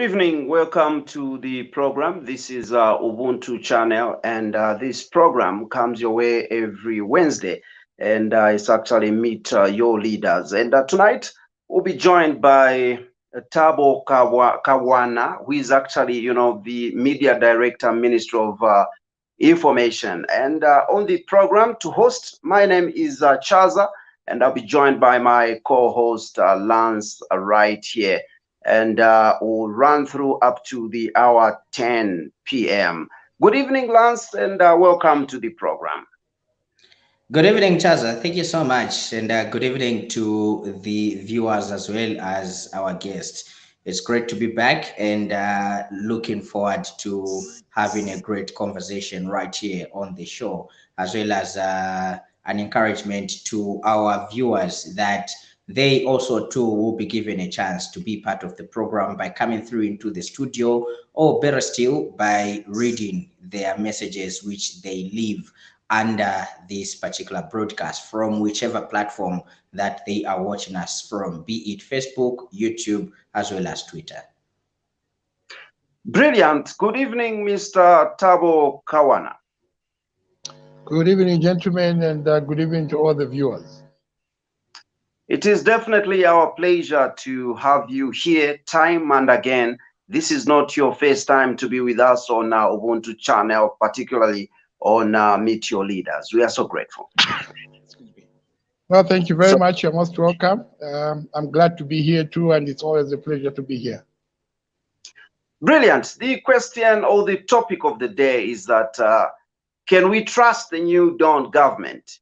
evening. Welcome to the program. This is Ubuntu channel, and this program comes your way every Wednesday, and it's actually Meet Your Leaders. And tonight we'll be joined by Thabo Kawana, who is actually, the media director, Minister of Information. And on the program to host, my name is Chaza, and I'll be joined by my co-host Lance right here, and we'll run through up to the hour 10 p.m. Good evening, Lance, and welcome to the program. Good evening, Chaza. Thank you so much, and good evening to the viewers as well as our guest. It's great to be back, and looking forward to having a great conversation right here on the show, as well as an encouragement to our viewers that they also too will be given a chance to be part of the program by coming through into the studio, or better still, by reading their messages which they leave under this particular broadcast from whichever platform that they are watching us from, be it Facebook, YouTube, as well as Twitter. Brilliant. Good evening, Mr. Thabo Kawana. Good evening, gentlemen, and good evening to all the viewers. It is definitely our pleasure to have you here time and again. This is not your first time to be with us on our Ubuntu channel, particularly on Meet Your Leaders. We are so grateful. Well, thank you very much. You're most welcome. I'm glad to be here too, and it's always a pleasure to be here. Brilliant. The question or the topic of the day is that can we trust the new Dawn government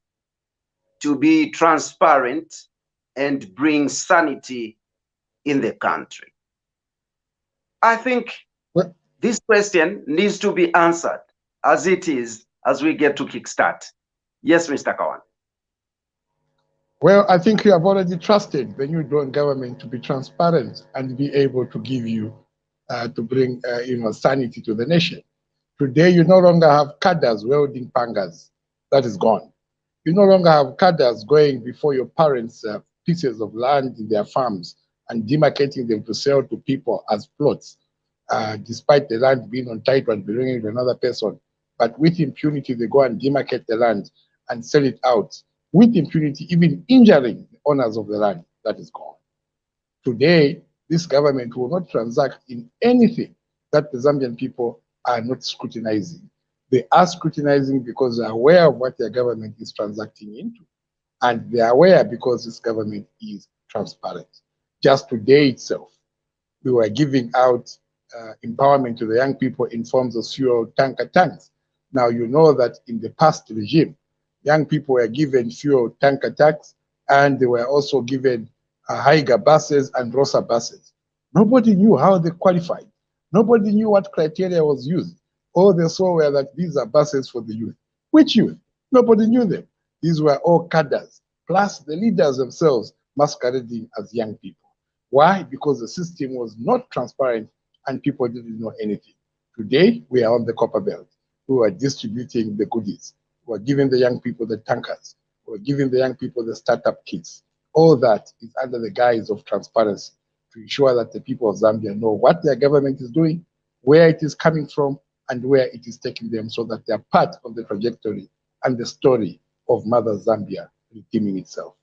to be transparent and bring sanity in the country? I think this question needs to be answered as it is as we get to kickstart. Yes, Mr. Kawan. Well, I think you have already trusted the new Dawn government to be transparent and be able to give you, to bring, sanity to the nation. Today, you no longer have cadres wielding pangas. That is gone. You no longer have cadres going before your parents' pieces of land in their farms and demarcating them to sell to people as plots, despite the land being on title and belonging to another person. But with impunity, they go and demarcate the land and sell it out. With impunity, even injuring the owners of the land. That is gone. Today, this government will not transact in anything that the Zambian people are not scrutinizing. They are scrutinizing because they are aware of what their government is transacting into. And they are aware because this government is transparent. Just today itself, we were giving out empowerment to the young people in forms of fuel tanker tanks. Now, you know that in the past regime, young people were given fuel tanker tanks, and they were also given Haiga buses and Rosa buses. Nobody knew how they qualified. Nobody knew what criteria was used. All they saw were that these are buses for the youth. Which youth? Nobody knew them. These were all cadres, plus the leaders themselves masquerading as young people. Why? Because the system was not transparent and people didn't know anything. Today, we are on the copper belt. We are distributing the goodies. We are giving the young people the tankers. We are giving the young people the startup kits. All that is under the guise of transparency to ensure that the people of Zambia know what their government is doing, where it is coming from, and where it is taking them, so that they are part of the trajectory and the story of Mother Zambia redeeming itself.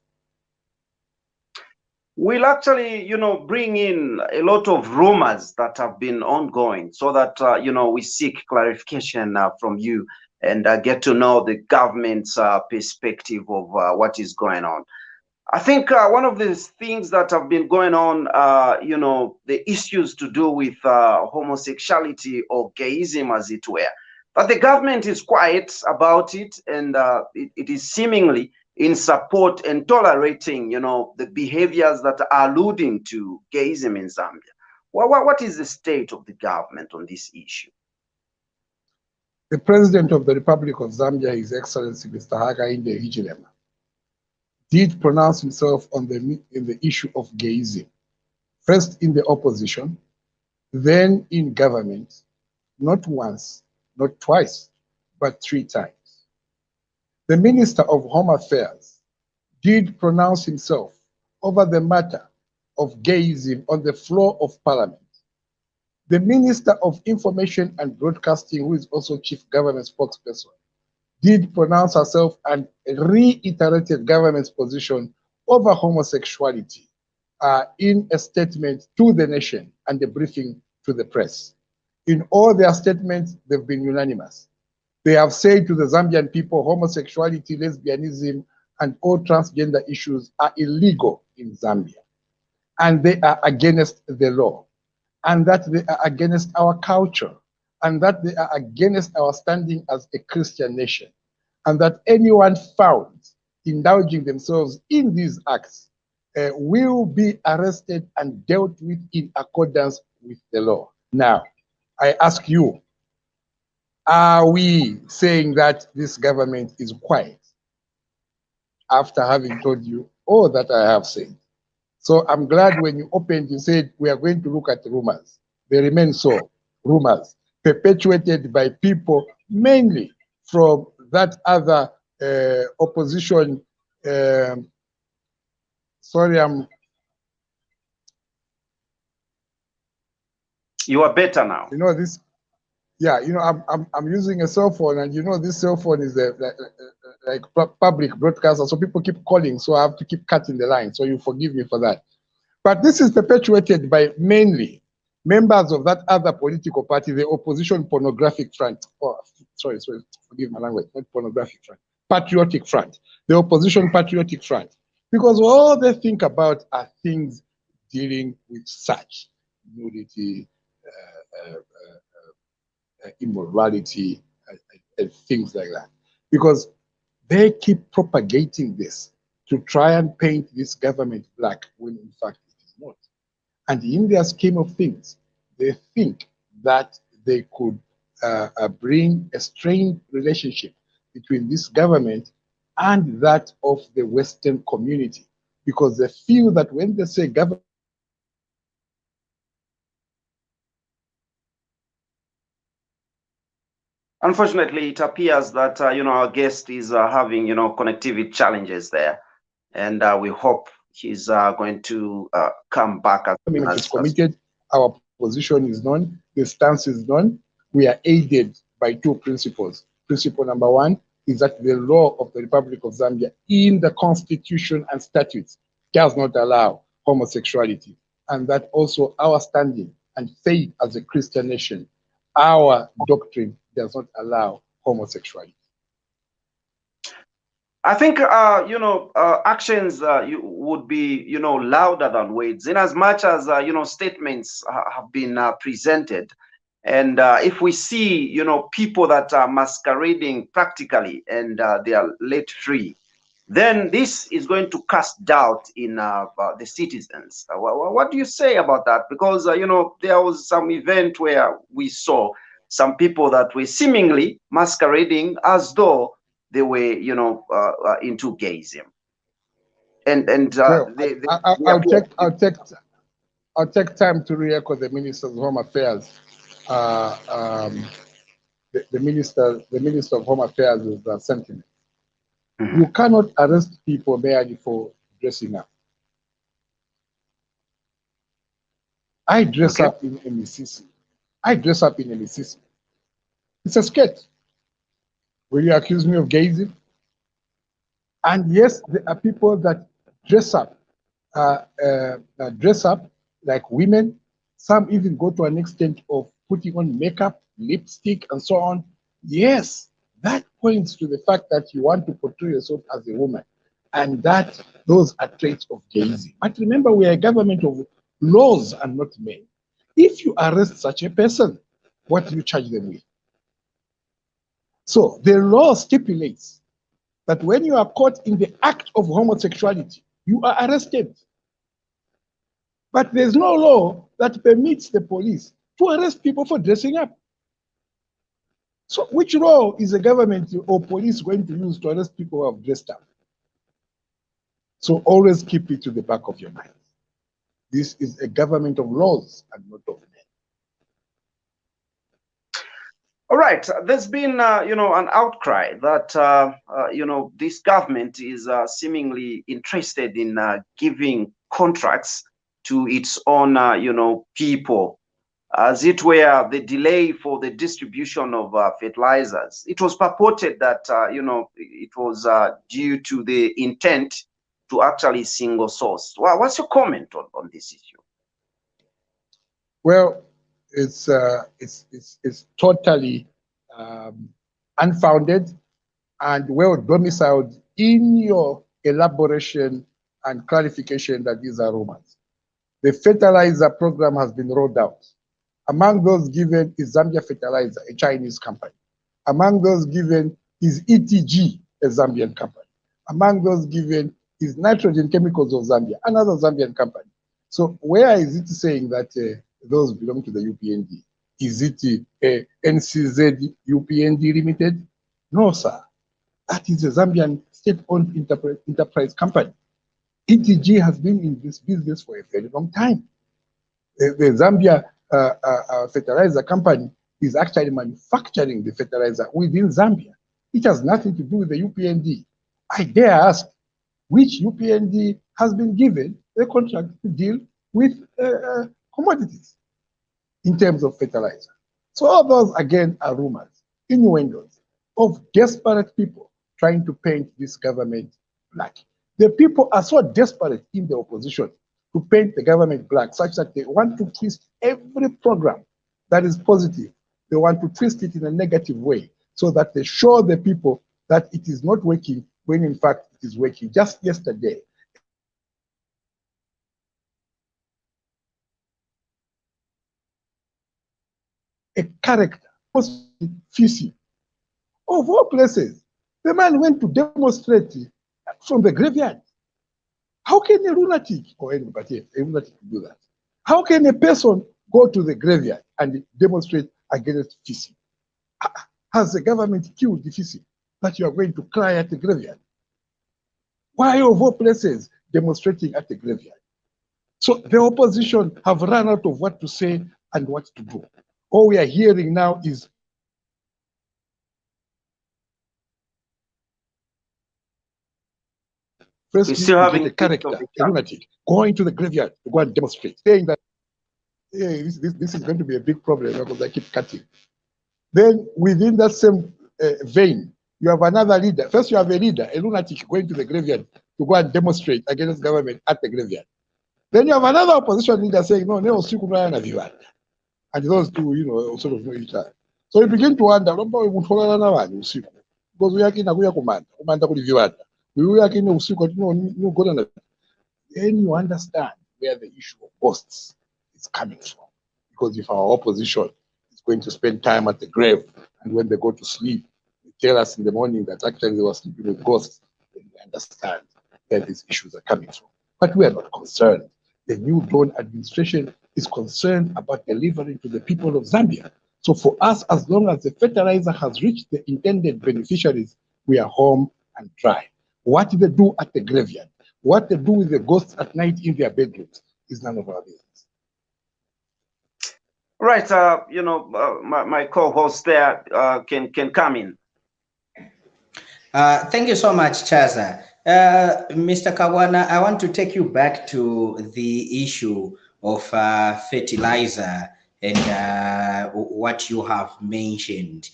We'll actually, bring in a lot of rumors that have been ongoing so that, we seek clarification from you and get to know the government's perspective of what is going on. I think one of the things that have been going on, the issues to do with homosexuality or gayism, as it were, but the government is quiet about it, and it is seemingly in support and tolerating, the behaviors that are alluding to gayism in Zambia. What is the state of the government on this issue? The President of the Republic of Zambia, His Excellency Mr. Hakainde Hichilema, did pronounce himself on in the issue of gayism, first in the opposition, then in government, not once, not twice, but 3 times. The Minister of Home Affairs did pronounce himself over the matter of gayism on the floor of Parliament. The Minister of Information and Broadcasting, who is also Chief Government Spokesperson, did pronounce herself and reiterated government's position over homosexuality in a statement to the nation and a briefing to the press. In all their statements, they've been unanimous. They have said to the Zambian people, homosexuality, lesbianism, and all transgender issues are illegal in Zambia. And they are against the law. And that they are against our culture. And that they are against our standing as a Christian nation. And that anyone found indulging themselves in these acts will be arrested and dealt with in accordance with the law. Now, I ask you, are we saying that this government is quiet after having told you all that I have said? So I'm glad when you opened, you said we are going to look at rumors. They remain so, rumors, perpetuated by people mainly from that other opposition. Sorry, You are better now. You know this. Yeah, you know, I'm using a cell phone, and you know this cell phone is like public broadcaster, so people keep calling, so I have to keep cutting the line. So you forgive me for that. But this is perpetuated by mainly members of that other political party, the opposition pornographic front. Oh, sorry, forgive my language, not pornographic front, patriotic front, the opposition patriotic front. Because all they think about are things dealing with such nudity, immorality, and things like that. Because they keep propagating this to try and paint this government black when in fact it is not. And in their scheme of things, they think that they could bring a strained relationship between this government and that of the Western community, because they feel that when they say government, Unfortunately, it appears that our guest is having connectivity challenges there, and we hope he's going to come back as soon is committed, our position is known, the stance is known. We are aided by two principles. Principle number one is that the law of the Republic of Zambia in the constitution and statutes does not allow homosexuality, and that also our standing and faith as a Christian nation, our doctrine does not allow homosexuality. I think actions would be louder than words, in as much as statements have been presented, and if we see people that are masquerading practically and they are let free, then this is going to cast doubt in the citizens. What do you say about that? Because there was some event where we saw some people that were seemingly masquerading as though they were into gayism, and well, I'll take time to re-echo the Minister of Home Affairs. The Minister of Home Affairs is sentiment. You cannot arrest people merely for dressing up. I dress up in a misisi. I dress up in a misisi. It's a skirt. Will you accuse me of gayism? And yes, there are people that dress up like women. Some even go to an extent of putting on makeup, lipstick, and so on. Yes, that points to the fact that you want to portray yourself as a woman, and that those are traits of gayism. But remember, we are a government of laws and not men. If you arrest such a person, what do you charge them with? So the law stipulates that when you are caught in the act of homosexuality, you are arrested. But there's no law that permits the police to arrest people for dressing up. So which law is the government or police going to use to arrest people who have dressed up? So always keep it to the back of your mind. This is a government of laws and not of men. All right, there's been an outcry that this government is seemingly interested in giving contracts to its own people, as it were the delay for the distribution of fertilizers. It was purported that, it was due to the intent to actually single source. Well, what's your comment on this issue? Well, it's totally unfounded and well domiciled in your elaboration and clarification that these are rumors. The fertilizer program has been rolled out. Among those given is Zambia Fertilizer, a Chinese company. Among those given is ETG, a Zambian company. Among those given is Nitrogen Chemicals of Zambia, another Zambian company. So where is it saying that those belong to the UPND? Is it NCZ UPND Limited? No, sir. That is a Zambian state-owned enterprise company. ETG has been in this business for a very long time. The Zambia fertilizer company is actually manufacturing the fertilizer within Zambia. It has nothing to do with the UPND. I dare ask, which UPND has been given a contract to deal with commodities in terms of fertilizer? So all those, again, are rumors, innuendos of desperate people trying to paint this government black. The people are so desperate in the opposition to paint the government black, such that they want to twist every program that is positive. They want to twist it in a negative way so that they show the people that it is not working when in fact it is working. Just yesterday, a character, Fisi, of all places, the man went to demonstrate from the graveyard. How can a lunatic, or anybody, a lunatic do that? How can a person go to the graveyard and demonstrate against Fisi? Has the government killed the Fisi that you are going to cry at the graveyard? Why of all places demonstrating at the graveyard? So the opposition have run out of what to say and what to do. All we are hearing now is first, we still having a character, a lunatic, going to the graveyard to go and demonstrate, saying that this is going to be a big problem because I keep cutting. Then within that same vein, you have another leader. First, you have a leader, a lunatic, going to the graveyard to go and demonstrate against government at the graveyard. Then you have another opposition leader saying, no, and those two, sort of know each other. So you begin to wonder, because we are in a command, then you understand where the issue of ghosts is coming from. Because if our opposition is going to spend time at the grave, and when they go to sleep, they tell us in the morning that actually they were sleeping with ghosts, then we understand where these issues are coming from. But we are not concerned. The new Dawn administration is concerned about delivering to the people of Zambia. So for us, as long as the fertilizer has reached the intended beneficiaries, we are home and dry. What they do at the graveyard, what they do with the ghosts at night in their bedrooms is none of our business. Right, my co-host there can come in. Thank you so much, Chaza. Mr. Kawana, I want to take you back to the issue of fertilizer and what you have mentioned.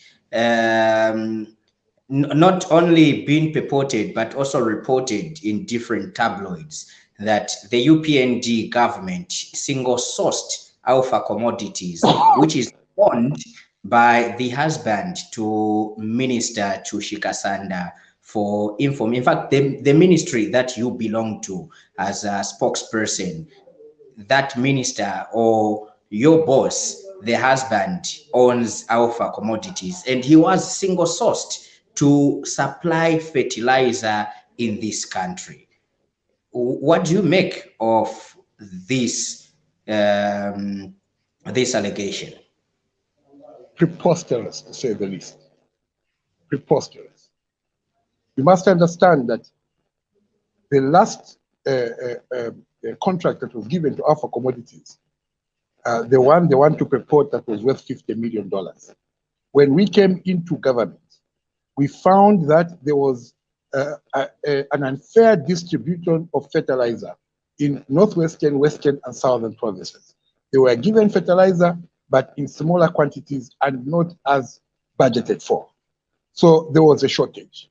Not only being purported, but also reported in different tabloids that the UPND government single-sourced Alpha Commodities, which is owned by the husband to Minister Chushikasanda for inform. In fact, the ministry that you belong to as a spokesperson, that minister or your boss, the husband, owns Alpha Commodities, and he was single-sourced to supply fertilizer in this country. What do you make of this this allegation? Preposterous, to say the least. Preposterous. You must understand that the last contract that was given to Alpha Commodities, the one to purport that was worth $50 million. When we came into government, we found that there was an unfair distribution of fertilizer in northwestern, western, and southern provinces. They were given fertilizer but in smaller quantities and not as budgeted for. So there was a shortage.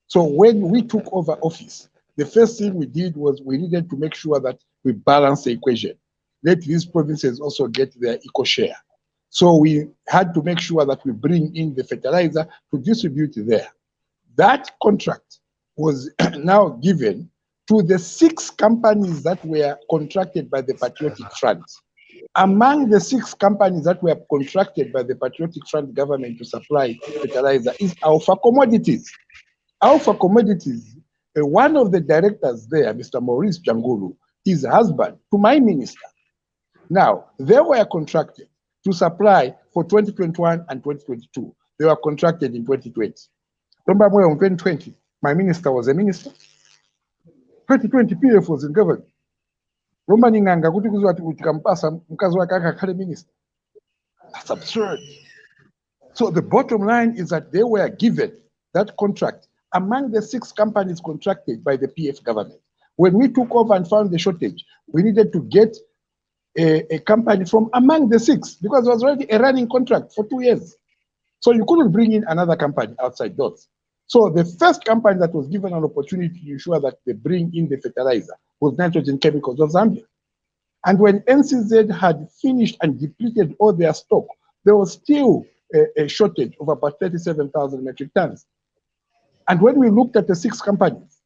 So when we took over office, the first thing we did was we needed to make sure that we balance the equation. Let these provinces also get their equal share. So we had to make sure that we bring in the fertilizer to distribute there. That contract was now given to the 6 companies that were contracted by the Patriotic Front. Among the 6 companies that were contracted by the Patriotic Front government to supply fertilizer is Alpha Commodities. Alpha Commodities, one of the directors there, Mr. Maurice Jangulu, is husband to my minister. Now, they were contracted to supply for 2021 and 2022. They were contracted in 2020. Remember, in 2020, my minister was a minister. 2020, PF was in government. Minister. That's absurd. So the bottom line is that they were given that contract among the 6 companies contracted by the PF government. When we took over and found the shortage, we needed to get a company from among the 6 because it was already a running contract for 2 years. So you couldn't bring in another company outside those. So the first company that was given an opportunity to ensure that they bring in the fertilizer was Nitrogen Chemicals of Zambia. And when NCZ had finished and depleted all their stock, there was still a shortage of about 37,000 metric tons. And when we looked at the 6 companies,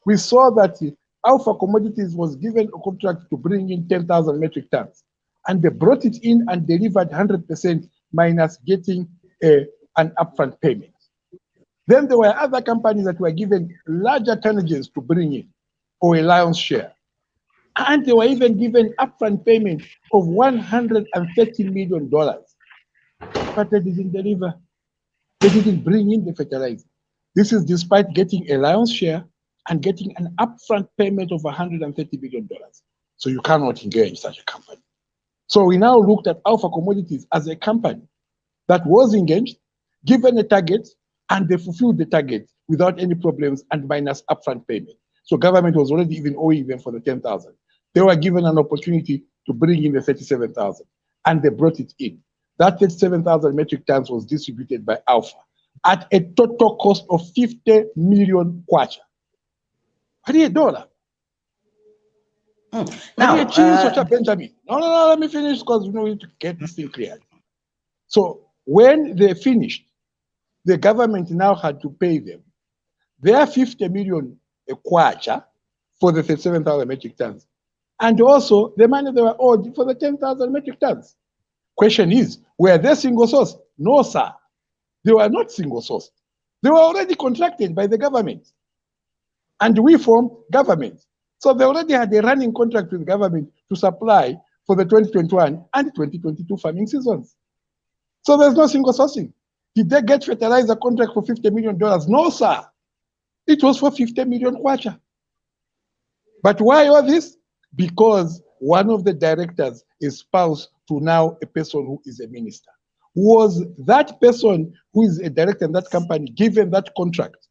we saw that Alpha Commodities was given a contract to bring in 10,000 metric tons. And they brought it in and delivered 100% minus getting an upfront payment. Then there were other companies that were given larger tonnages to bring in, or a lion's share. And they were even given upfront payment of $130 million. But they didn't deliver. They didn't bring in the fertilizer. This is despite getting a lion's share and getting an upfront payment of $130 million. So you cannot engage such a company. So we now looked at Alpha Commodities as a company that was engaged, given a target, and they fulfilled the target without any problems and minus upfront payment. So government was already even owing them for the 10,000. They were given an opportunity to bring in the 37,000, and they brought it in. That 37,000 metric tons was distributed by Alpha at a total cost of 50 million kwacha. $1. Now, Benjamin. No, let me finish because we need to get this thing clear. So when they finished, the government now had to pay them their 50 million kwacha for the 37,000 metric tons, and also the money they were owed for the 10,000 metric tons. Question is, were they single sourced? No, sir. They were not single sourced. They were already contracted by the government. And we formed government. So they already had a running contract with government to supply for the 2021 and 2022 farming seasons. So there's no single sourcing. Did they get fertilizer contract for $50 million? No, sir. It was for 50 million kwacha. But why all this? Because one of the directors is spouse to now a person who is a minister. Was that person who is a director in that company given that contract?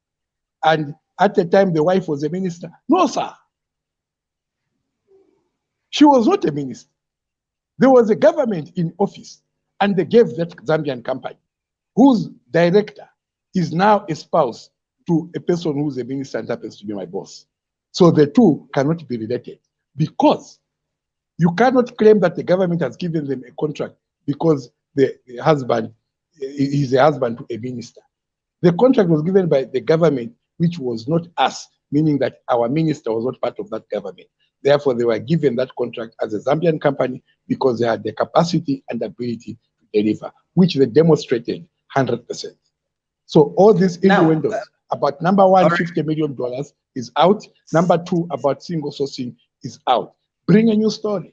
And at the time the wife was a minister? No, sir. She was not a minister. There was a government in office, and they gave that Zambian company, whose director is now a spouse to a person who's a minister and happens to be my boss. So the two cannot be related, because you cannot claim that the government has given them a contract because the husband is a husband to a minister. The contract was given by the government, which was not us, meaning that our minister was not part of that government. Therefore, they were given that contract as a Zambian company because they had the capacity and ability to deliver, which they demonstrated 100%. So all these innuendos about number one, $50 million is out. Number two, about single sourcing is out. Bring a new story.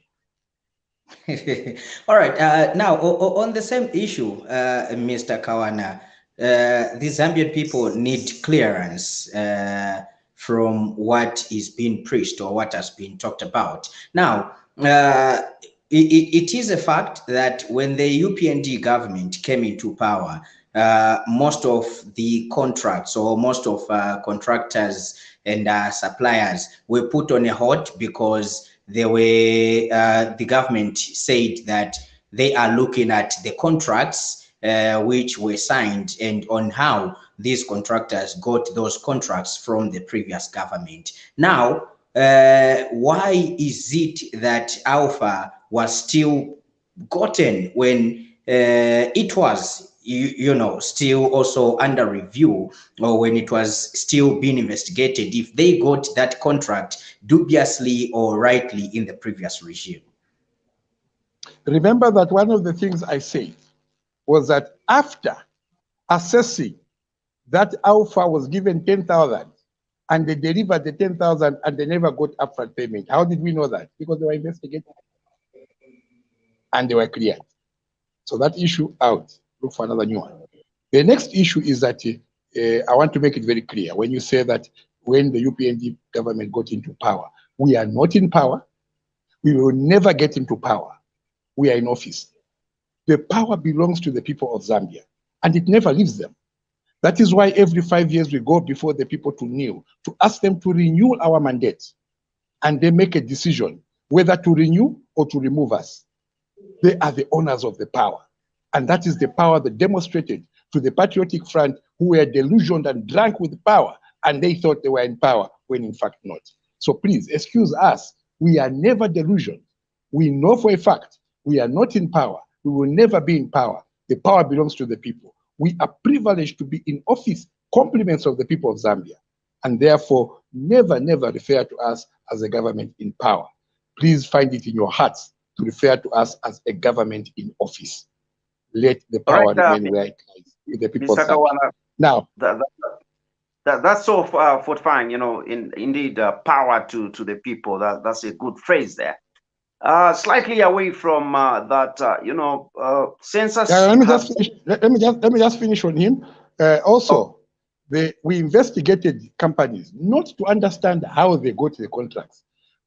All right. Now, on the same issue, Mr. Kawana, the Zambian people need clearance from what is being preached or what has been talked about. Now, it is a fact that when the UPND government came into power, most of the contracts or most of contractors and suppliers were put on a hold because they were the government said that they are looking at the contracts which were signed and on how these contractors got those contracts from the previous government. Now, why is it that Alpha was still gotten when it was, you know, still also under review, or when it was still being investigated, if they got that contract dubiously or rightly in the previous regime? Remember that one of the things I said was that after assessing that Alpha was given 10,000 and they delivered the 10,000 and they never got upfront payment. How did we know that? Because they were investigated and they were cleared. So that issue out, look for another new one. The next issue is that I want to make it very clear. When you say that when the UPND government got into power, we are not in power. We will never get into power. We are in office. The power belongs to the people of Zambia, and it never leaves them. That is why every 5 years we go before the people to kneel, to ask them to renew our mandate, and they make a decision whether to renew or to remove us. They are the owners of the power, and that is the power they demonstrated to the Patriotic Front, who were delusioned and drunk with power, and they thought they were in power when in fact not. So please excuse us. We are never delusioned. We know for a fact we are not in power. We will never be in power. The power belongs to the people. We are privileged to be in office, compliments of the people of Zambia, and therefore never, never refer to us as a government in power. Please find it in your hearts to refer to us as a government in office. Let the power remain where it lies, with the people of Zambia. Kawana, Now, that's so fortifying, you know, indeed, power to the people. That's a good phrase there. Slightly away from that, you know, census. let me just finish on him. Also, we investigated companies not to understand how they got the contracts,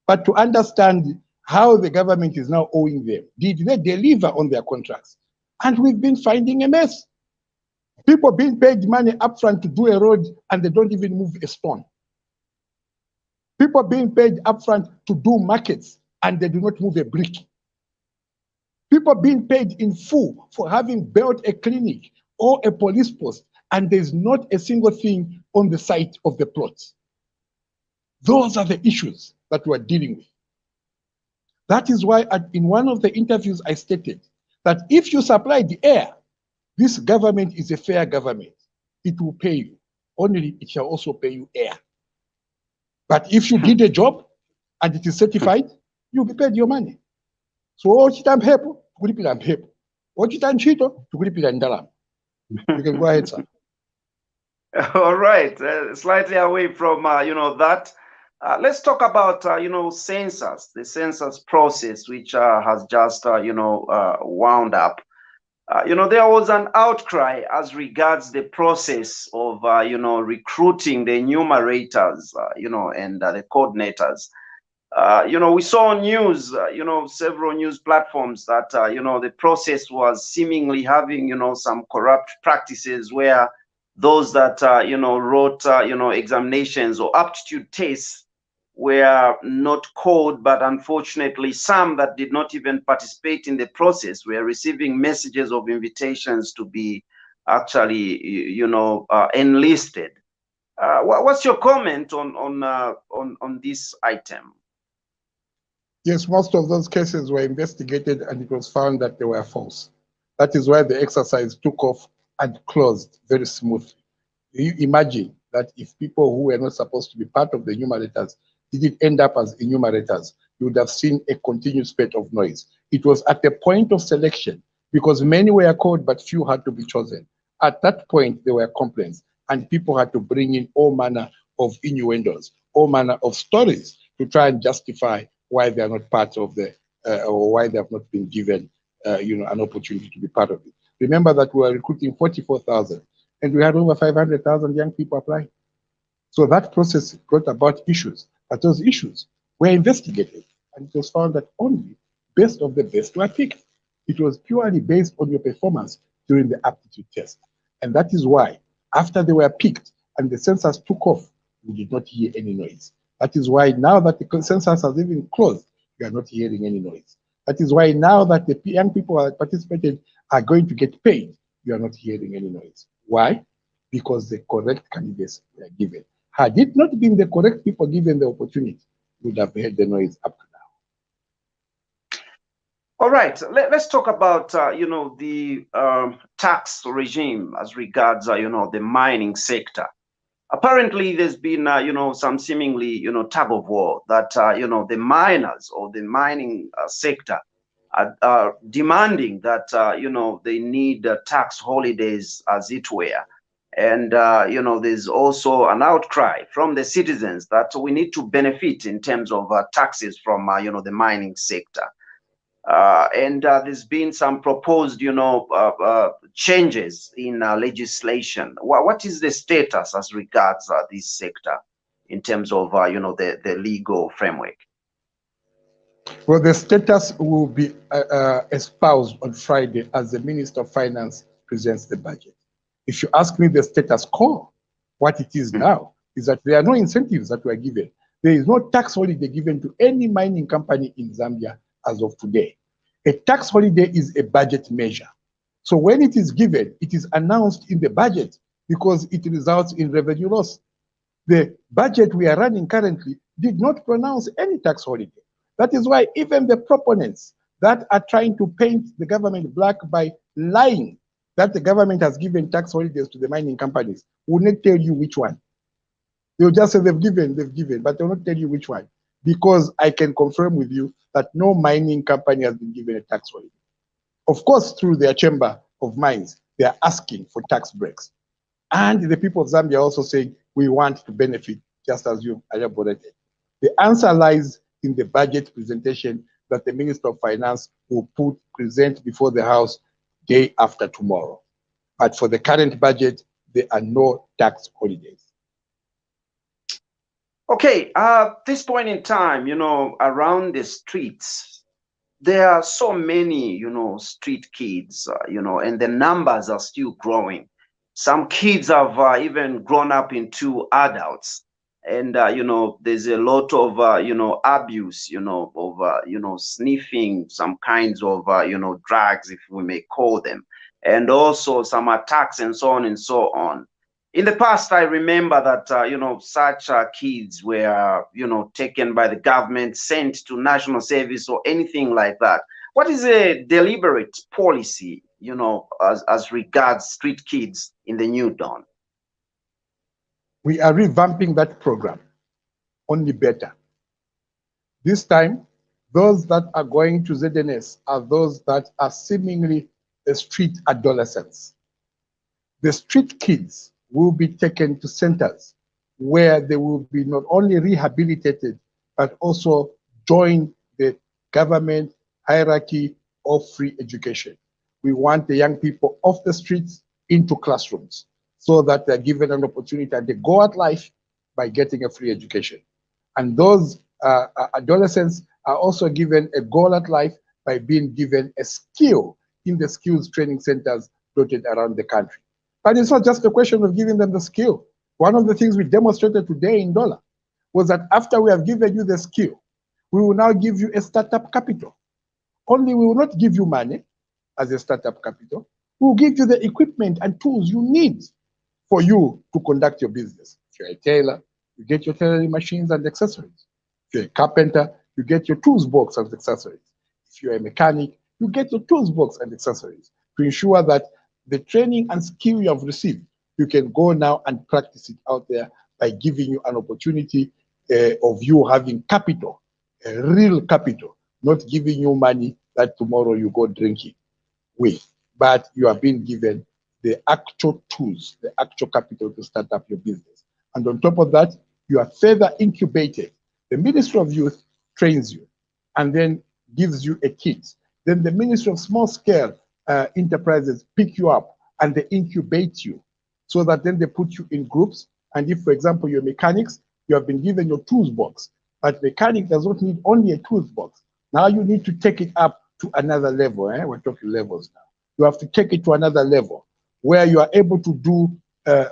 but to understand how the government is now owing them. Did they deliver on their contracts? And we've been finding a mess. People being paid money upfront to do a road and they don't even move a stone. People being paid upfront to do markets and they do not move a brick. People being paid in full for having built a clinic or a police post, and there's not a single thing on the site of the plots. Those are the issues that we're dealing with. That is why in one of the interviews I stated that if you supply the air, this government is a fair government. It will pay you. Only it shall also pay you air. But if you did a job and it is certified, you'll be paid your money. So what you can help, what you can cheat, you can go ahead, sir. All right, slightly away from you know, that. Let's talk about you know, census, the census process, which has just you know, wound up. You know, there was an outcry as regards the process of you know, recruiting the enumerators, you know, and the coordinators. You know, we saw news, you know, several news platforms that you know, the process was seemingly having, you know, some corrupt practices where those that you know, wrote you know, examinations or aptitude tests were not called, but unfortunately some that did not even participate in the process were receiving messages of invitations to be actually, you know, enlisted. What's your comment on this item? Yes, most of those cases were investigated and it was found that they were false. That is why the exercise took off and closed very smoothly. You imagine that if people who were not supposed to be part of the enumerators didn't end up as enumerators, you would have seen a continuous spate of noise. It was at the point of selection, because many were called but few had to be chosen. At that point, there were complaints and people had to bring in all manner of innuendos, all manner of stories to try and justify why they are not part of the, or why they have not been given you know, an opportunity to be part of it. Remember that we were recruiting 44,000 and we had over 500,000 young people applying. So that process brought about issues, but those issues were investigated and it was found that only best of the best were picked. It was purely based on your performance during the aptitude test. And that is why after they were picked and the census took off, we did not hear any noise. That is why now that the census has even closed, we are not hearing any noise. That is why now that the young people who participated are going to get paid, you are not hearing any noise. Why? Because the correct candidates were given. Had it not been the correct people given the opportunity, we would have heard the noise up to now. All right, let's talk about the tax regime as regards the mining sector. Apparently, there's been some seemingly tug of war that the miners or the mining sector are demanding that they need tax holidays, as it were. And there's also an outcry from the citizens that we need to benefit in terms of taxes from the mining sector. And there's been some proposed changes in legislation. What is the status as regards this sector in terms of the legal framework? Well, the status will be espoused on Friday as the Minister of Finance presents the budget. If you ask me the status quo, what it is now is that there are no incentives that were given. There is no tax holiday given to any mining company in Zambia as of today. A tax holiday is a budget measure. So when it is given, it is announced in the budget because it results in revenue loss. The budget we are running currently did not pronounce any tax holiday. That is why even the proponents that are trying to paint the government black by lying that the government has given tax holidays to the mining companies will not tell you which one. They'll just say they've given, but they'll not tell you which one. Because I can confirm with you that no mining company has been given a tax holiday. Of course, through their chamber of mines, they are asking for tax breaks. And the people of Zambia are also saying, we want to benefit, just as you elaborated. The answer lies in the budget presentation that the Minister of Finance will present before the House day after tomorrow. But for the current budget, there are no tax holidays. Okay, at this point in time, around the streets, there are so many, street kids, and the numbers are still growing. Some kids have even grown up into adults. And, there's a lot of, abuse, of, sniffing some kinds of, drugs, if we may call them, and also some attacks and so on and so on. In the past, I remember that, such kids were, taken by the government, sent to national service or anything like that. What is a deliberate policy, as regards street kids in the New Dawn? We are revamping that program, only better. This time, those that are going to ZNS are those that are seemingly street adolescents. The street kids will be taken to centers where they will be not only rehabilitated, but also join the government hierarchy of free education. We want the young people off the streets into classrooms so that they're given an opportunity and they go at life by getting a free education. And those adolescents are also given a goal at life by being given a skill in the skills training centers dotted around the country. But it's not just a question of giving them the skill. One of the things we demonstrated today in Dola was that after we have given you the skill, we will now give you a startup capital. Only we will not give you money as a startup capital. We will give you the equipment and tools you need for you to conduct your business. If you're a tailor, you get your tailoring machines and accessories. If you're a carpenter, you get your tools box and accessories. If you're a mechanic, you get your tools box and accessories to ensure that the training and skill you have received, you can go now and practice it out there by giving you an opportunity of you having capital, a real capital, not giving you money that tomorrow you go drinking with, but you are being given the actual tools, the actual capital to start up your business. And on top of that, you are further incubated. The Ministry of Youth trains you and then gives you a kit. Then the Ministry of Small Scale Enterprises pick you up and they incubate you so that then they put you in groups. And if, for example, you're mechanics, you have been given your tools box, but mechanic does not need only a tools box. Now you need to take it up to another level. We're talking levels now. You have to take it to another level where you are able to do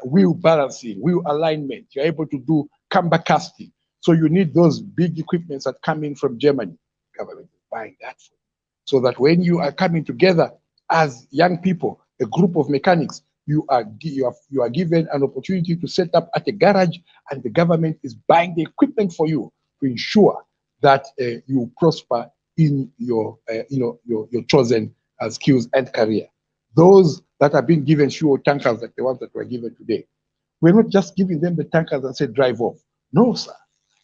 wheel balancing, wheel alignment. You're able to do camber casting. So you need those big equipments that come in from Germany. Government is buying that for you. so that when you are coming together as young people, a group of mechanics, you are given an opportunity to set up at a garage, and the government is buying the equipment for you to ensure that you prosper in your your chosen skills and career. Those that are being given fuel tankers like the ones that were given today, we're not just giving them the tankers and say drive off. No, sir.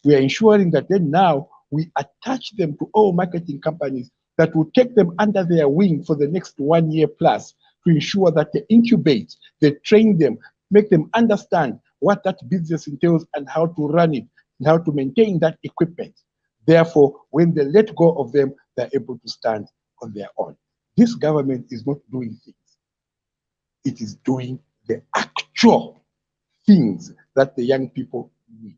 We are ensuring that then now we attach them to all marketing companies that will take them under their wing for the next 1 year plus to ensure that they incubate, they train them, make them understand what that business entails and how to run it and how to maintain that equipment. Therefore, when they let go of them, they're able to stand on their own. This government is not doing things. It is doing the actual things that the young people need.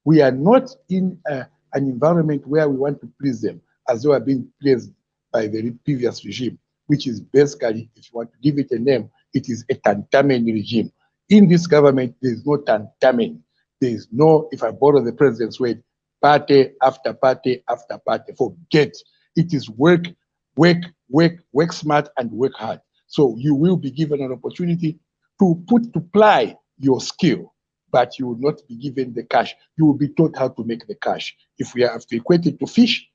We are not in an environment where we want to please them as they are being pleased by the previous regime, which is basically, if you want to give it a name, it is a tantamen regime. In this government, there is no tantamen. There is no, if I borrow the president's word, party after party after party. Forget. It is work, work, work, work smart and work hard. So you will be given an opportunity to put to ply your skill, but you will not be given the cash. You will be taught how to make the cash. If we have to equate it to fish,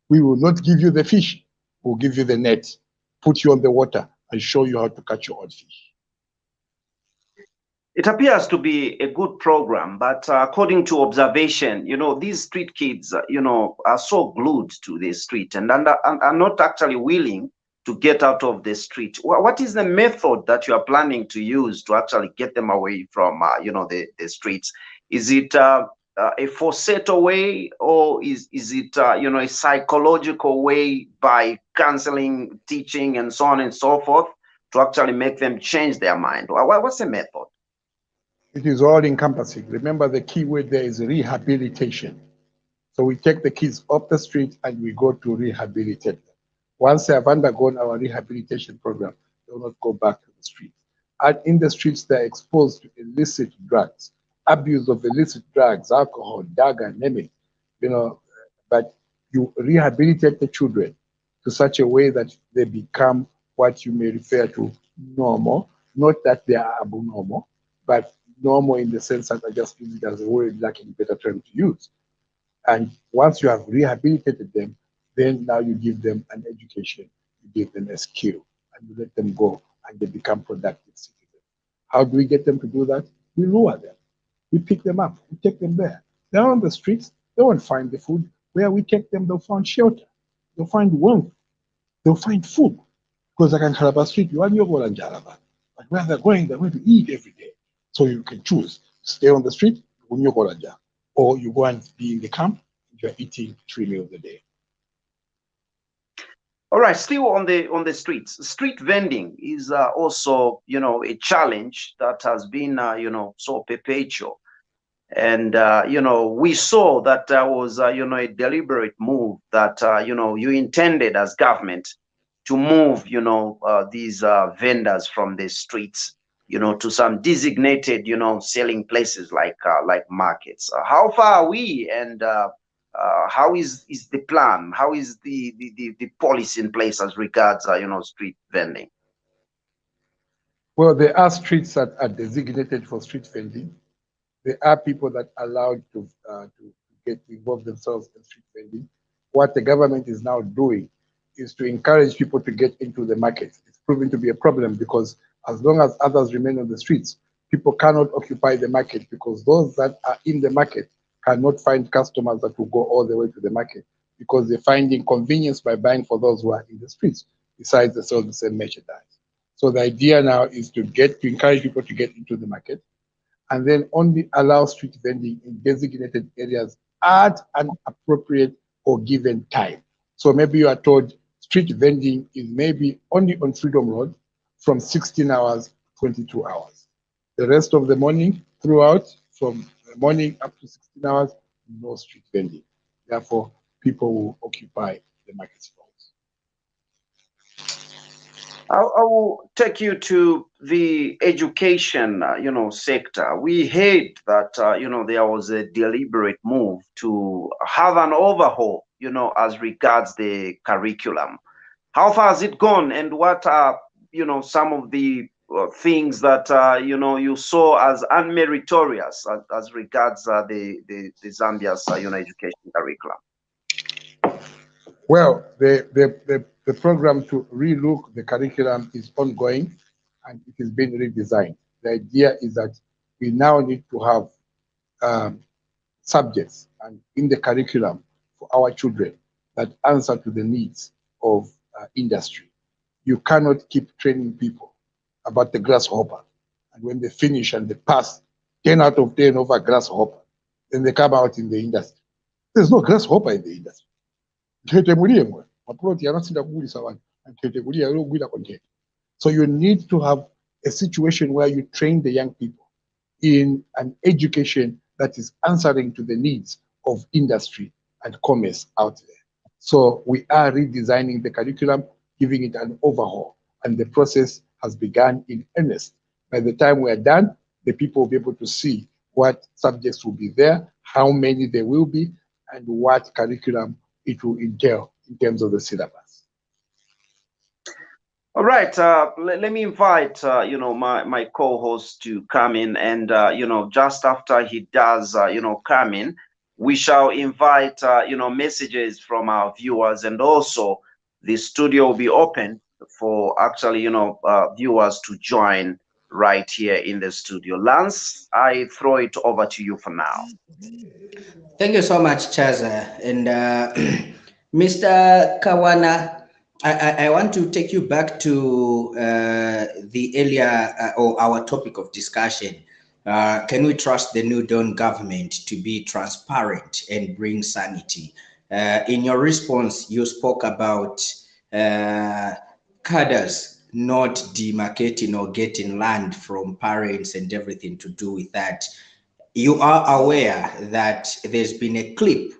we will not give you the fish. We'll give you the net, put you on the water, and show you how to catch your own fish. It appears to be a good program, but according to observation, these street kids, are so glued to the street and are not actually willing to get out of the street. What is the method that you are planning to use to actually get them away from, the streets? Is it a falsetto way, or is it, a psychological way by counseling, teaching, and so on and so forth to actually make them change their mind? What's the method? It is all encompassing. Remember, the key word there is rehabilitation. So we take the kids off the street and we go to rehabilitate them. Once they have undergone our rehabilitation program, they will not go back to the streets. And in the streets, they're exposed to illicit drugs, abuse of illicit drugs, alcohol, daga, name it. But you rehabilitate the children to such a way that they become what you may refer to normal, not that they are abnormal, but normal in the sense that I just use it as a word lacking a better term to use. And once you have rehabilitated them, then now you give them an education, you give them a skill, and you let them go and they become productive citizens. How do we get them to do that? We lure them. We pick them up. We take them there. They're on the streets. They won't find the food. Where we take them, they'll find shelter. They'll find warmth. They'll find food. Because like in Calabar Street, you are your and Jaraba. But where they're going to eat every day. So you can choose, stay on the street, or you go and be in the camp, you're eating 3 meals a day. All right, still on the streets. Street vending is also, a challenge that has been, so perpetual. And, we saw that there was, a deliberate move that, you intended as government to move, these vendors from the streets, to some designated, selling places like markets. How far are we, and how is the plan? How is the policy in place as regards, street vending? Well, there are streets that are designated for street vending. There are people that are allowed to get involved themselves in street vending. What the government is now doing is to encourage people to get into the market. It's proven to be a problem because as long as others remain on the streets, people cannot occupy the market because those that are in the market cannot find customers that will go all the way to the market because they're finding convenience by buying for those who are in the streets, besides they sell the same merchandise. So the idea now is to encourage people to get into the market and then only allow street vending in designated areas at an appropriate or given time. So maybe you are told street vending is maybe only on Freedom Road from 16 hours, 22 hours. The rest of the morning throughout, from the morning up to 16 hours, no street vending. Therefore, people will occupy the market stalls. I will take you to the education, sector. We heard that, there was a deliberate move to have an overhaul, as regards the curriculum. How far has it gone, and what are, you know, some of the things that you know, you saw as unmeritorious as regards the Zambia's you know, education curriculum? Well, the program to relook the curriculum is ongoing and it is being redesigned. The idea is that we now need to have um, subjects and in the curriculum for our children that answer to the needs of industry. You cannot keep training people about the grasshopper, and when they finish and they pass 10 out of 10 over grasshopper, then they come out in the industry. There's no grasshopper in the industry. So you need to have a situation where you train the young people in an education that is answering to the needs of industry and commerce out there. So we are redesigning the curriculum, giving it an overhaul, and the process has begun in earnest. By the time we are done, the people will be able to see what subjects will be there, how many there will be, and what curriculum it will entail in terms of the syllabus. All right, let me invite you know, my co-host to come in, and you know, just after he does you know, come in, we shall invite you know, messages from our viewers, and also the studio will be open for actually, you know, viewers to join right here in the studio. Lance, I throw it over to you for now. Thank you so much, Chaza. And Mr. Kawana, I want to take you back to the earlier or our topic of discussion. Can we trust the New Dawn government to be transparent and bring sanity? In your response, you spoke about cadres not demarcating or getting land from parents and everything to do with that. You are aware that there's been a clip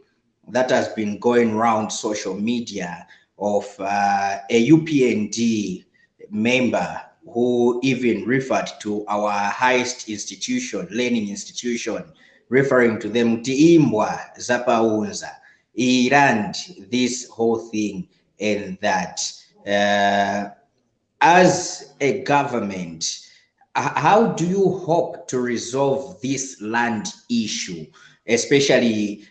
that has been going around social media of a UPND member who even referred to our highest institution, learning institution, referring to them Tiimbwa Zapaunza. He ran this whole thing and that. As a government, how do you hope to resolve this land issue, especially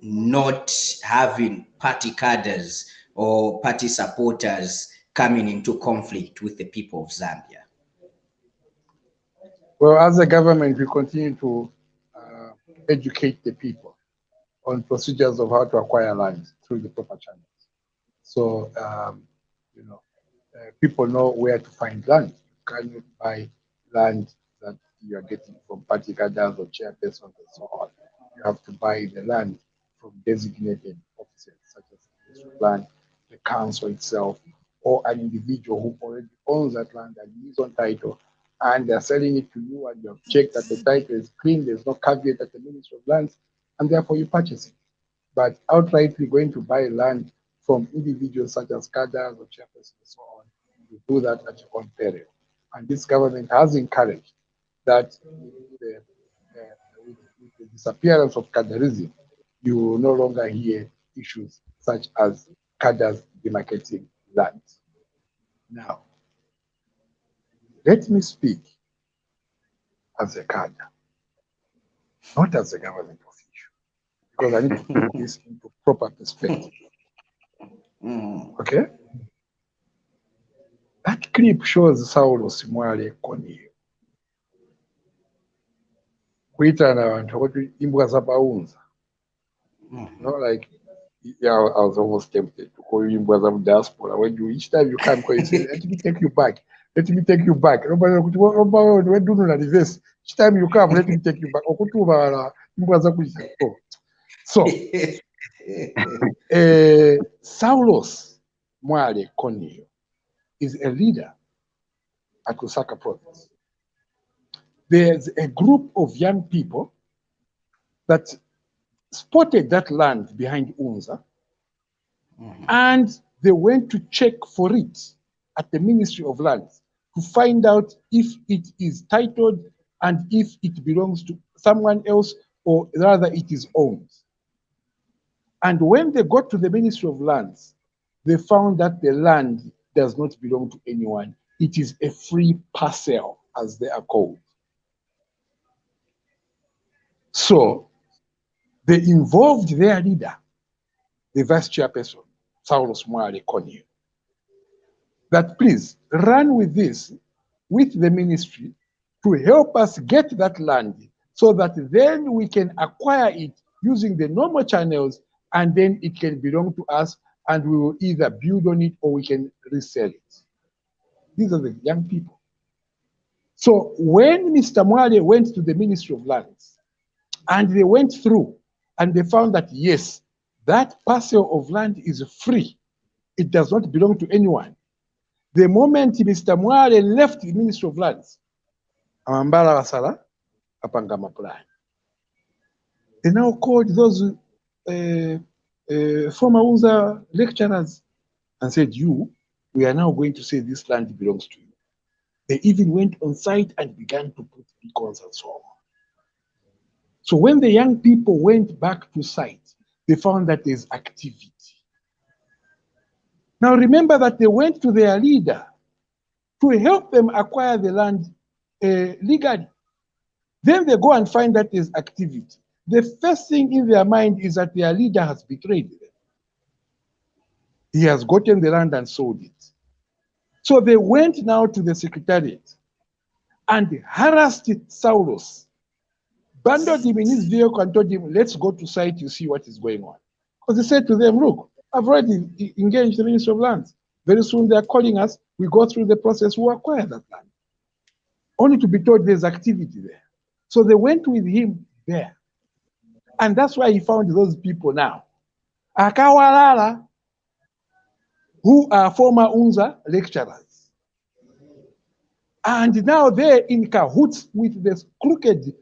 not having party cadres or party supporters coming into conflict with the people of Zambia? Well, as a government, we continue to uh, educate the people on procedures of how to acquire land through the proper channels. So, you know, people know where to find land. You cannot buy land that you are getting from party cadres or chairpersons and so on. You have to buy the land from designated officers, such as the Ministry of Land, the council itself, or an individual who already owns that land and is on title, and they're selling it to you, and you have checked that the title is clean, there's no caveat at the Ministry of Lands, and therefore you purchase it. But outrightly going to buy land from individuals such as cadres or chairpersons and so on, you do that at your own peril. And this government has encouraged that with the disappearance of cadreism, you will no longer hear issues such as cadres demarcating land. Now, let me speak as a cadre, not as a government official, because I need to put this into proper perspective. Okay? That clip shows Saulo Simwale Koniyo. Kuitana abantu ukuthi imbwa zabaunza. Like, yeah, I was almost tempted to call you imbwa zabu diaspora. When you, each time you come, you say, let me take you back. Let me take you back. Each time you come, let me take you back. So, Saulos Mwale Koniyo is a leader at Lusaka province. There's a group of young people that spotted that land behind Unza, and they went to check for it at the Ministry of Lands to find out if it is titled and if it belongs to someone else or rather it is owned. And when they got to the Ministry of Lands, they found that the land does not belong to anyone. It is a free parcel, as they are called. So they involved their leader, the vice chairperson, Saulos Mwale Konyo, that please run with this with the ministry to help us get that land so that then we can acquire it using the normal channels, and then it can belong to us and we will either build on it or we can resell it. These are the young people. So when Mr. Mwale went to the Ministry of Lands and they went through and they found that yes, that parcel of land is free. It does not belong to anyone. The moment Mr. Mwale left the Ministry of Lands, Amambala Wasala, Apangama plan. They now called those former UNZA lecturers and said, we are now going to say this land belongs to you. They even went on site and began to put beacons and so on. So when the young people went back to site, they found that there's activity. Now remember that they went to their leader to help them acquire the land legally. Then they go and find that there's activity. The first thing in their mind is that their leader has betrayed them. He has gotten the land and sold it. So they went now to the secretariat and harassed Saulos, bundled him in his vehicle and told him, let's go to site to see what is going on. Because he said to them, look, I've already engaged the Ministry of Lands. Very soon they're calling us. We go through the process, we acquire that land. Only to be told there's activity there. So they went with him there. And that's why he found those people now. Akawalala, who are former UNZA lecturers. And now they're in cahoots with the crooked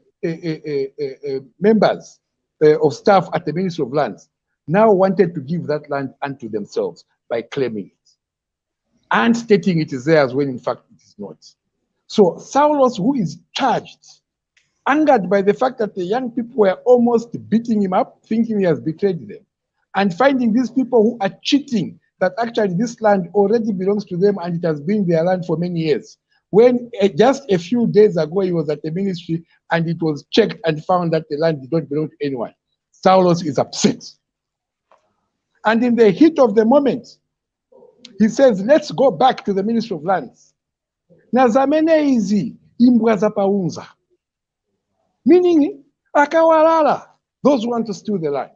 members of staff at the Ministry of Lands, now wanted to give that land unto themselves by claiming it and stating it is theirs when in fact it is not. So Saulos, who is charged, angered by the fact that the young people were almost beating him up, thinking he has betrayed them, and finding these people who are cheating that actually this land already belongs to them and it has been their land for many years. When just a few days ago he was at the ministry and it was checked and found that the land did not belong to anyone, Saulos is upset. And in the heat of the moment, he says, let's go back to the Ministry of Lands. Nazamene izi imbwa za paunza. Meaning, akawalala, those who want to steal the land.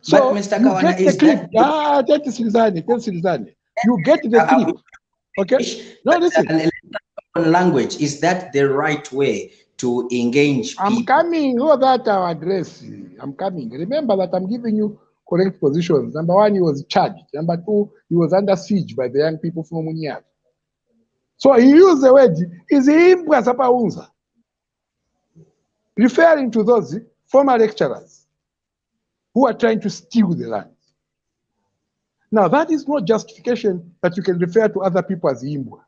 So but Mr. Kawana, is that you get the clip. Okay? No, listen. Language, is that the right way to engage people? I'm coming. Oh, that our address. I'm coming. Remember that I'm giving you correct positions. Number one, he was charged. Number two, he was under siege by the young people from Munyaka. So he used the word, is imbwa za paunza, referring to those former lecturers who are trying to steal the land. Now, that is not justification that you can refer to other people as imbwa.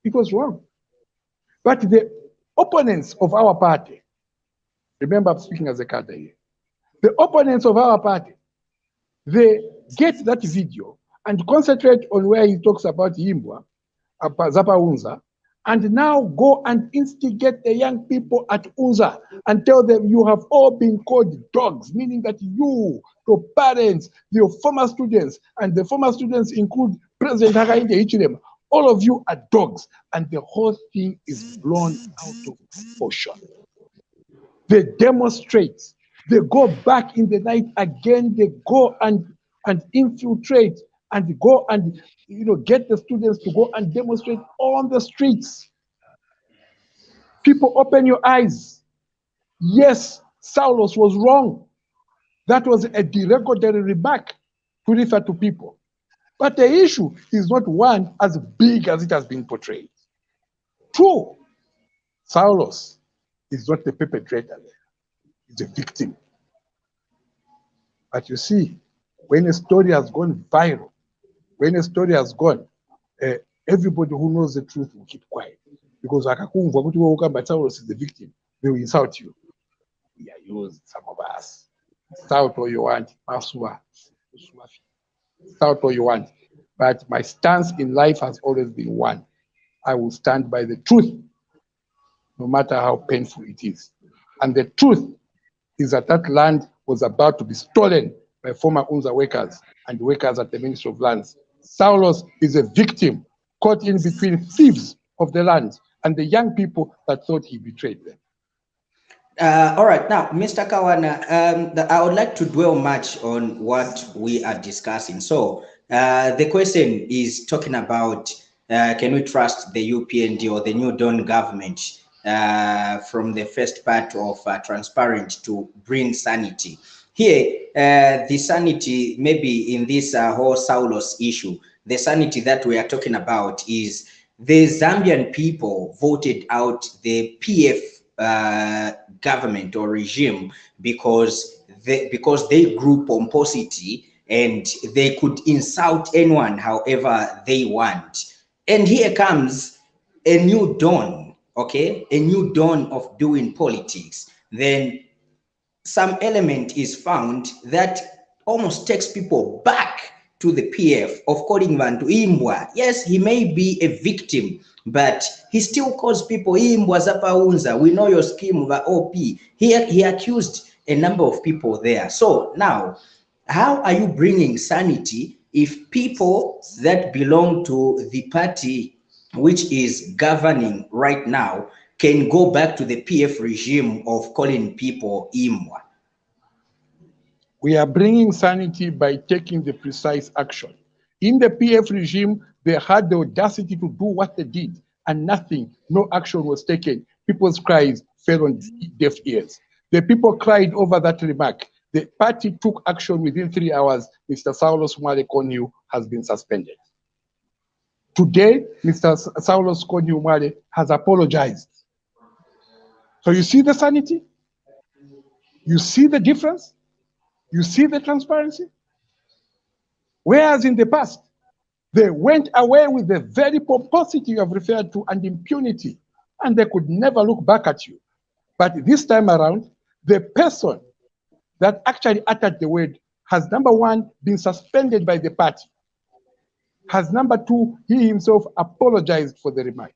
It was wrong. But the opponents of our party, remember I'm speaking as a cadre here, the opponents of our party, they get that video and concentrate on where he talks about imbwa, Zapa Unza, and now go and instigate the young people at Unza and tell them you have all been called dogs, meaning that you, your parents, your former students, and the former students include President Hakainde Hichilema, all of you are dogs, and the whole thing is blown out of proportion. They demonstrate, they go back in the night again, they go and infiltrate and go and get the students to go and demonstrate on the streets. People, open your eyes. Yes, Saulos was wrong. That was a derogatory remark to refer to people. But the issue is not one as big as it has been portrayed. True, Saulos is not the perpetrator there. He's a victim. But you see, when a story has gone viral, when a story has gone, everybody who knows the truth will keep quiet. Because Saulos is the victim, they will insult you. We are used, some of us. Shout all you want, shout all you want. But my stance in life has always been one. I will stand by the truth, no matter how painful it is. And the truth is that that land was about to be stolen by former UNZA workers and workers at the Ministry of Lands. Saulos is a victim caught in between thieves of the land and the young people that thought he betrayed them. All right, now, Mr. Kawana, I would like to dwell much on what we are discussing. So, the question is talking about can we trust the UPND or the New Dawn government from the first part of transparent to bring sanity? Here, the sanity, maybe in this whole Saulos issue, the sanity that we are talking about is the Zambian people voted out the PF government or regime because they grew pomposity and they could insult anyone however they want. And here comes a new dawn, okay, a new dawn of doing politics. Then some element is found that almost takes people back to the PF of calling Vantu Imbwa. Yes, he may be a victim, but he still calls people Imbwa Zapaunza. We know your scheme of OP. He accused a number of people there. So now, how are you bringing sanity if people that belong to the party which is governing right now can go back to the PF regime of calling people Imwa? We are bringing sanity by taking the precise action. In the PF regime, they had the audacity to do what they did, and nothing, no action was taken. People's cries fell on deaf ears. The people cried over that remark. The party took action within 3 hours. Mr. Saulos Mwale Konyu has been suspended. Today, Mr. Saulos Konyu Mwale has apologized. So you see the sanity? You see the difference? You see the transparency? Whereas in the past, they went away with the very pomposity you have referred to and impunity, and they could never look back at you. But this time around, the person that actually uttered the word has, number one, been suspended by the party. Has, number two, he himself apologized for the remark.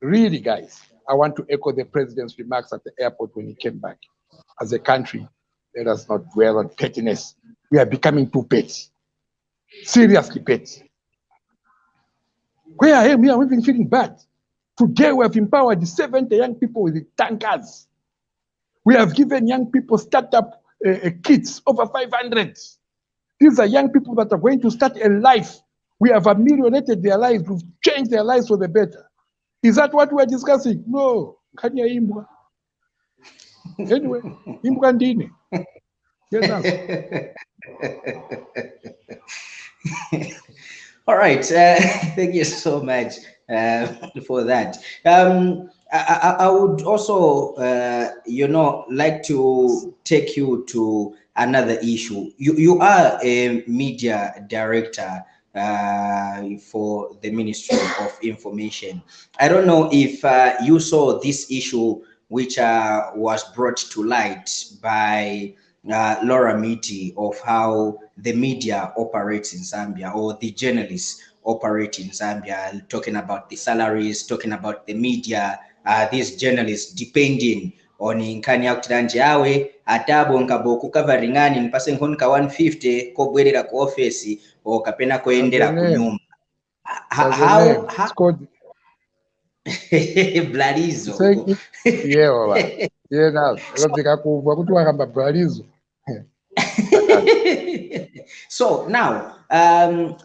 Really, guys, I want to echo the president's remarks at the airport when he came back. As a country, let us not dwell on pettiness. We are becoming too petty. Seriously petty. Where I am here, I'm even feeling bad. Today, we have empowered 70 young people with the tankers. We have given young people startup kits, over 500. These are young people that are going to start a life. We have ameliorated their lives. We've changed their lives for the better. Is that what we're discussing? No. Anyway, Imbwa ndine. All right, thank you so much for that. I would also, like to take you to another issue. You are a media director for the Ministry of Information. I don't know if you saw this issue which was brought to light by Laura Miti of how the media operates in Zambia, or the journalists operate in Zambia, talking about the salaries, talking about the media, these journalists depending on nkani yakutanje awe atabo nkabo kukaveringani nipase nkonka 150 kobwerera ku office o kapena koendera ku nyumba. How Blarizo. Yeah, now Blarizo. So now,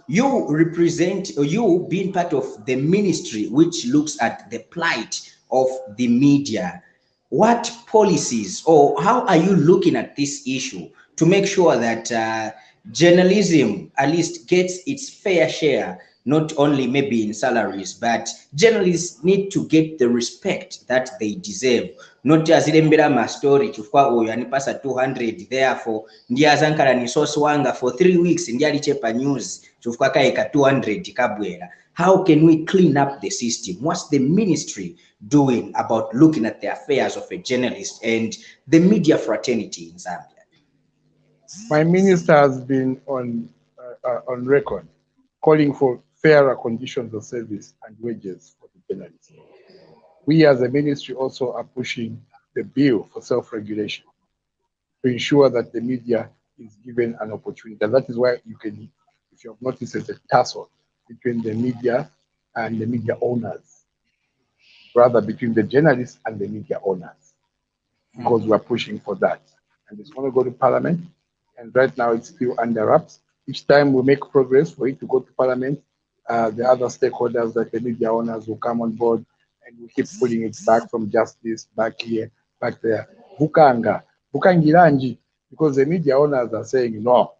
you represent, or you being part of the ministry which looks at the plight of the media. What policies, or how are you looking at this issue to make sure that journalism at least gets its fair share, not only maybe in salaries, but journalists need to get the respect that they deserve? Not as ilembera story chufwa oyo anipasa 200 therefore ndi azankala ni source wanga for 3 weeks ndi alichepa news chufwa kaeka 200 kabwera. How can we clean up the system? What's the ministry doing about looking at the affairs of a journalist and the media fraternity in Zambia? My minister has been on record calling for fairer conditions of service and wages for the journalists. We as a ministry also are pushing the bill for self-regulation to ensure that the media is given an opportunity. And that is why you can, if you have noticed, there's a tussle between the media and the media owners, rather between the journalists and the media owners, because we are pushing for that. And it's going to go to Parliament, and right now it's still under wraps. Each time we make progress for it to go to Parliament, the other stakeholders, like the media owners, will come on board, and we keep pulling it back from justice, back here, back there. Bukangiranji, because the media owners are saying no.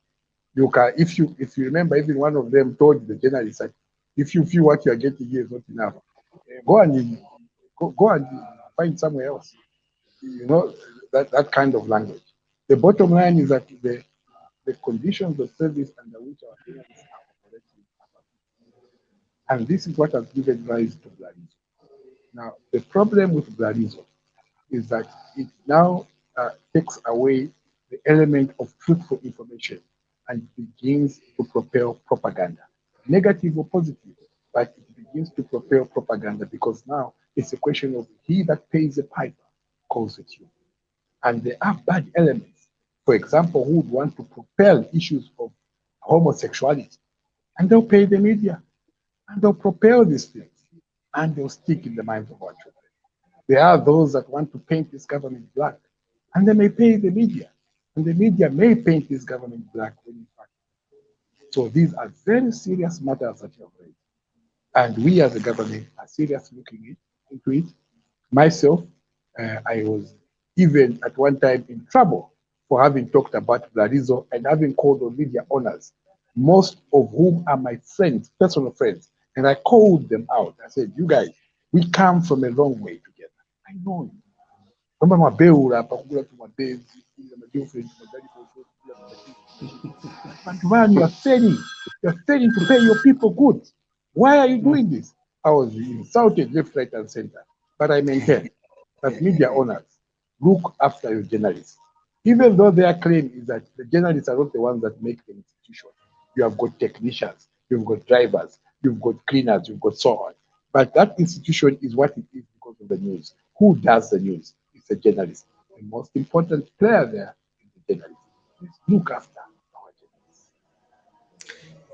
You can, if you remember, even one of them told the journalists that if you feel what you are getting here is not enough, go and find somewhere else. You know, that kind of language. The bottom line is that the conditions of service under which our journalists are operating are, and this is what has given rise to Blarizo. Now, the problem with Blarizo is that it now takes away the element of truthful information and begins to propel propaganda, negative or positive, but it begins to propel propaganda because now it's a question of he that pays the piper calls the tune. And there are bad elements, for example, who would want to propel issues of homosexuality, and they'll pay the media, and they'll propel these things, and they'll stick in the minds of our children. There are those that want to paint this government black, and they may pay the media, and the media may paint this government black when in fact. So these are very serious matters that you have raised. And we as a government are seriously looking into it. Myself, I was even at one time in trouble for having talked about Blarizo and having called on media owners, most of whom are my friends, personal friends. And I called them out. I said, you guys, we come from a long way together. I know you. Man, you are failing. You are failing to pay your people good. Why are you doing this? I was insulted left, right, and center. But I maintain that media owners look after your journalists. Even though their claim is that the journalists are not the ones that make the institution. You have got technicians, you've got drivers, you've got cleaners, you've got so on. But that institution is what it is because of the news. Who does the news? It's the journalist. The most important player there is the journalist. Please look after our journalists.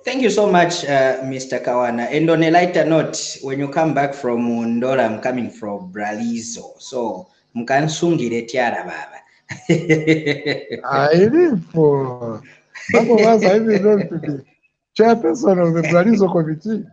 Thank you so much, Mr. Kawana. And on a lighter note, when you come back from Mundola, I'm coming from Blarizo. So, mkansungire tiara baba. I live for some of us, I even know to be chairperson of the Blarizo committee.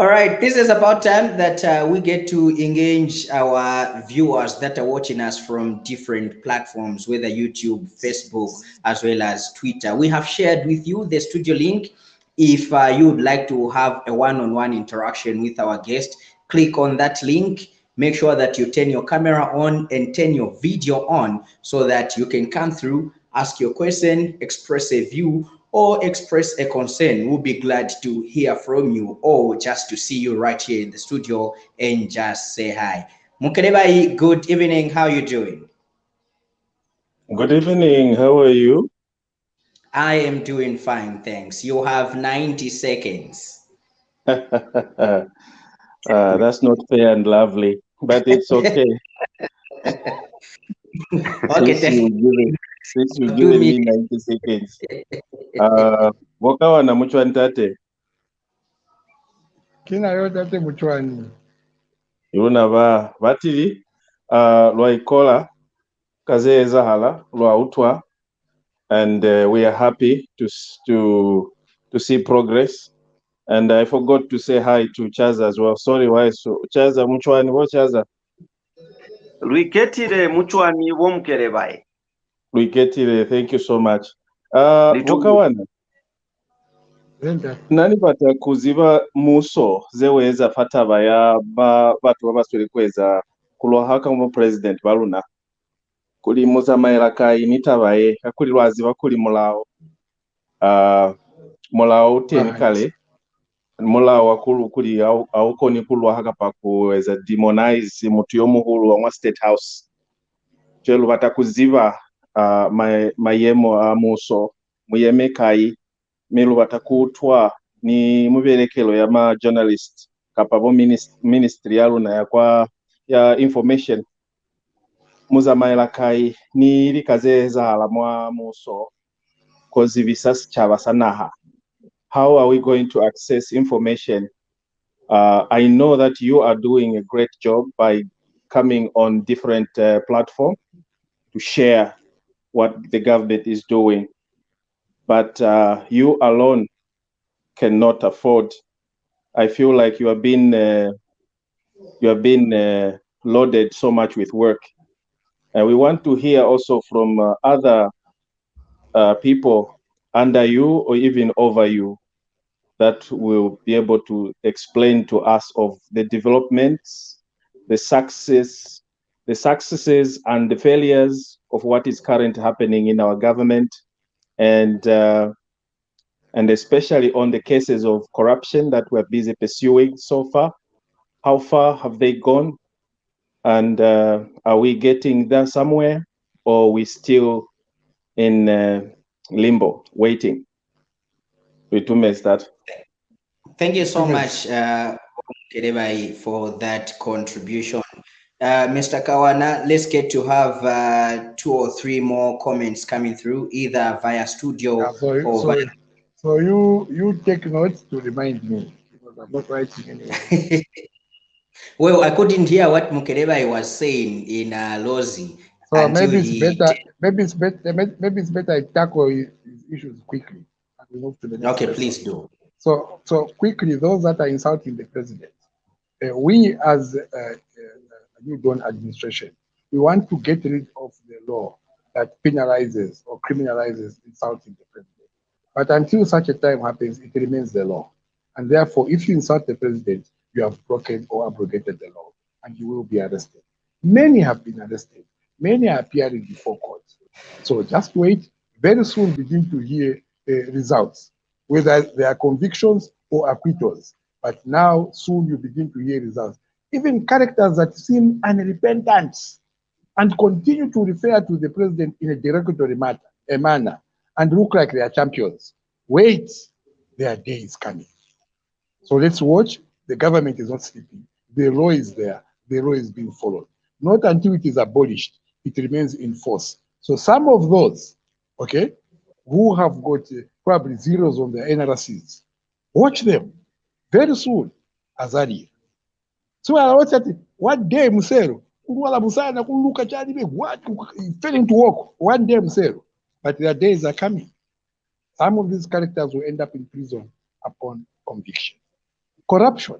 All right, this is about time that we get to engage our viewers that are watching us from different platforms, whether YouTube, Facebook, as well as Twitter. We have shared with you the studio link. If you would like to have a one-on-one interaction with our guest, click on that link. Make sure that you turn your camera on and turn your video on so that you can come through, ask your question, express a view, or express a concern. We'll be glad to hear from you or just to see you right here in the studio and just say hi. Mukerebai, good evening. How are you doing? Good evening. How are you? I am doing fine, thanks. You have 90 seconds. That's not fair and lovely, but it's okay. Okay, Since you given me 90 seconds. Wakawana muchwani tate? Kina yo tate muchwani. Yuna batili lwaikola kazeeza hala lwa utwa, and we are happy to see progress. And I forgot to say hi to Chaza as well. Sorry, why so Chaza muchwani wo Chaza? Lwiketire muchwani w'omukerebaye. Lwiketire, thank you so much. Wakawana. Nani bata kuziba muso zeweza fataba ya batu babaswele kweza kulwahaka mu president baluna kuli muzamaira kai nitabaye akuli lwaziba kuli mulao mulao uteni kale mulao wakulu kuli auko ni kulwahaka pa kuweza demonize mutu yomuhulu wa state house chelu bata kuziba mayemo amuso muyemekai milu batakutwa ni muberekelo ya ma journalist kapabo ministry yaluna ya information muzamaila kai ni likaze zahala mwa muso kozi visasi chavasanaha. How are we going to access information? I know that you are doing a great job by coming on different platforms to share what the government is doing, but you alone cannot afford. I feel like you have been loaded so much with work, and we want to hear also from other people under you or even over you that will be able to explain to us of the developments, the successes and the failures of what is currently happening in our government, and especially on the cases of corruption that we're busy pursuing so far. How far have they gone? And are we getting there somewhere, or are we still in limbo, waiting? That. Thank you so much, Kerebai, for that contribution. Mr. Kawana, let's get to have 2 or 3 more comments coming through, either via studio or via... So you take notes to remind me, because I'm not writing anywhere. Well, I couldn't hear what Mukerebai was saying in Lozi. So maybe it's better I tackle his issues quickly and we move to the next. Okay, please do. So quickly, those that are insulting the president, we as a New Dawn administration, we want to get rid of the law that penalizes or criminalizes insulting the president. But until such a time happens, it remains the law. And therefore, if you insult the president, you have broken or abrogated the law, and you will be arrested. Many have been arrested. Many are appearing before court. So just wait. Very soon begin to hear results, whether they are convictions or acquittals. But now, soon you begin to hear results. Even characters that seem unrepentant and continue to refer to the president in a derogatory manner and look like they are champions. Wait, their day is coming. So let's watch. The government is not sleeping. The law is there. The law is being followed. Not until it is abolished, it remains in force. So some of those, okay, who have got probably zeros on their NRCs, watch them very soon as early. So I watch that one day, Musero, what failing to work one day, Musero, but their days are coming. Some of these characters will end up in prison upon conviction. Corruption.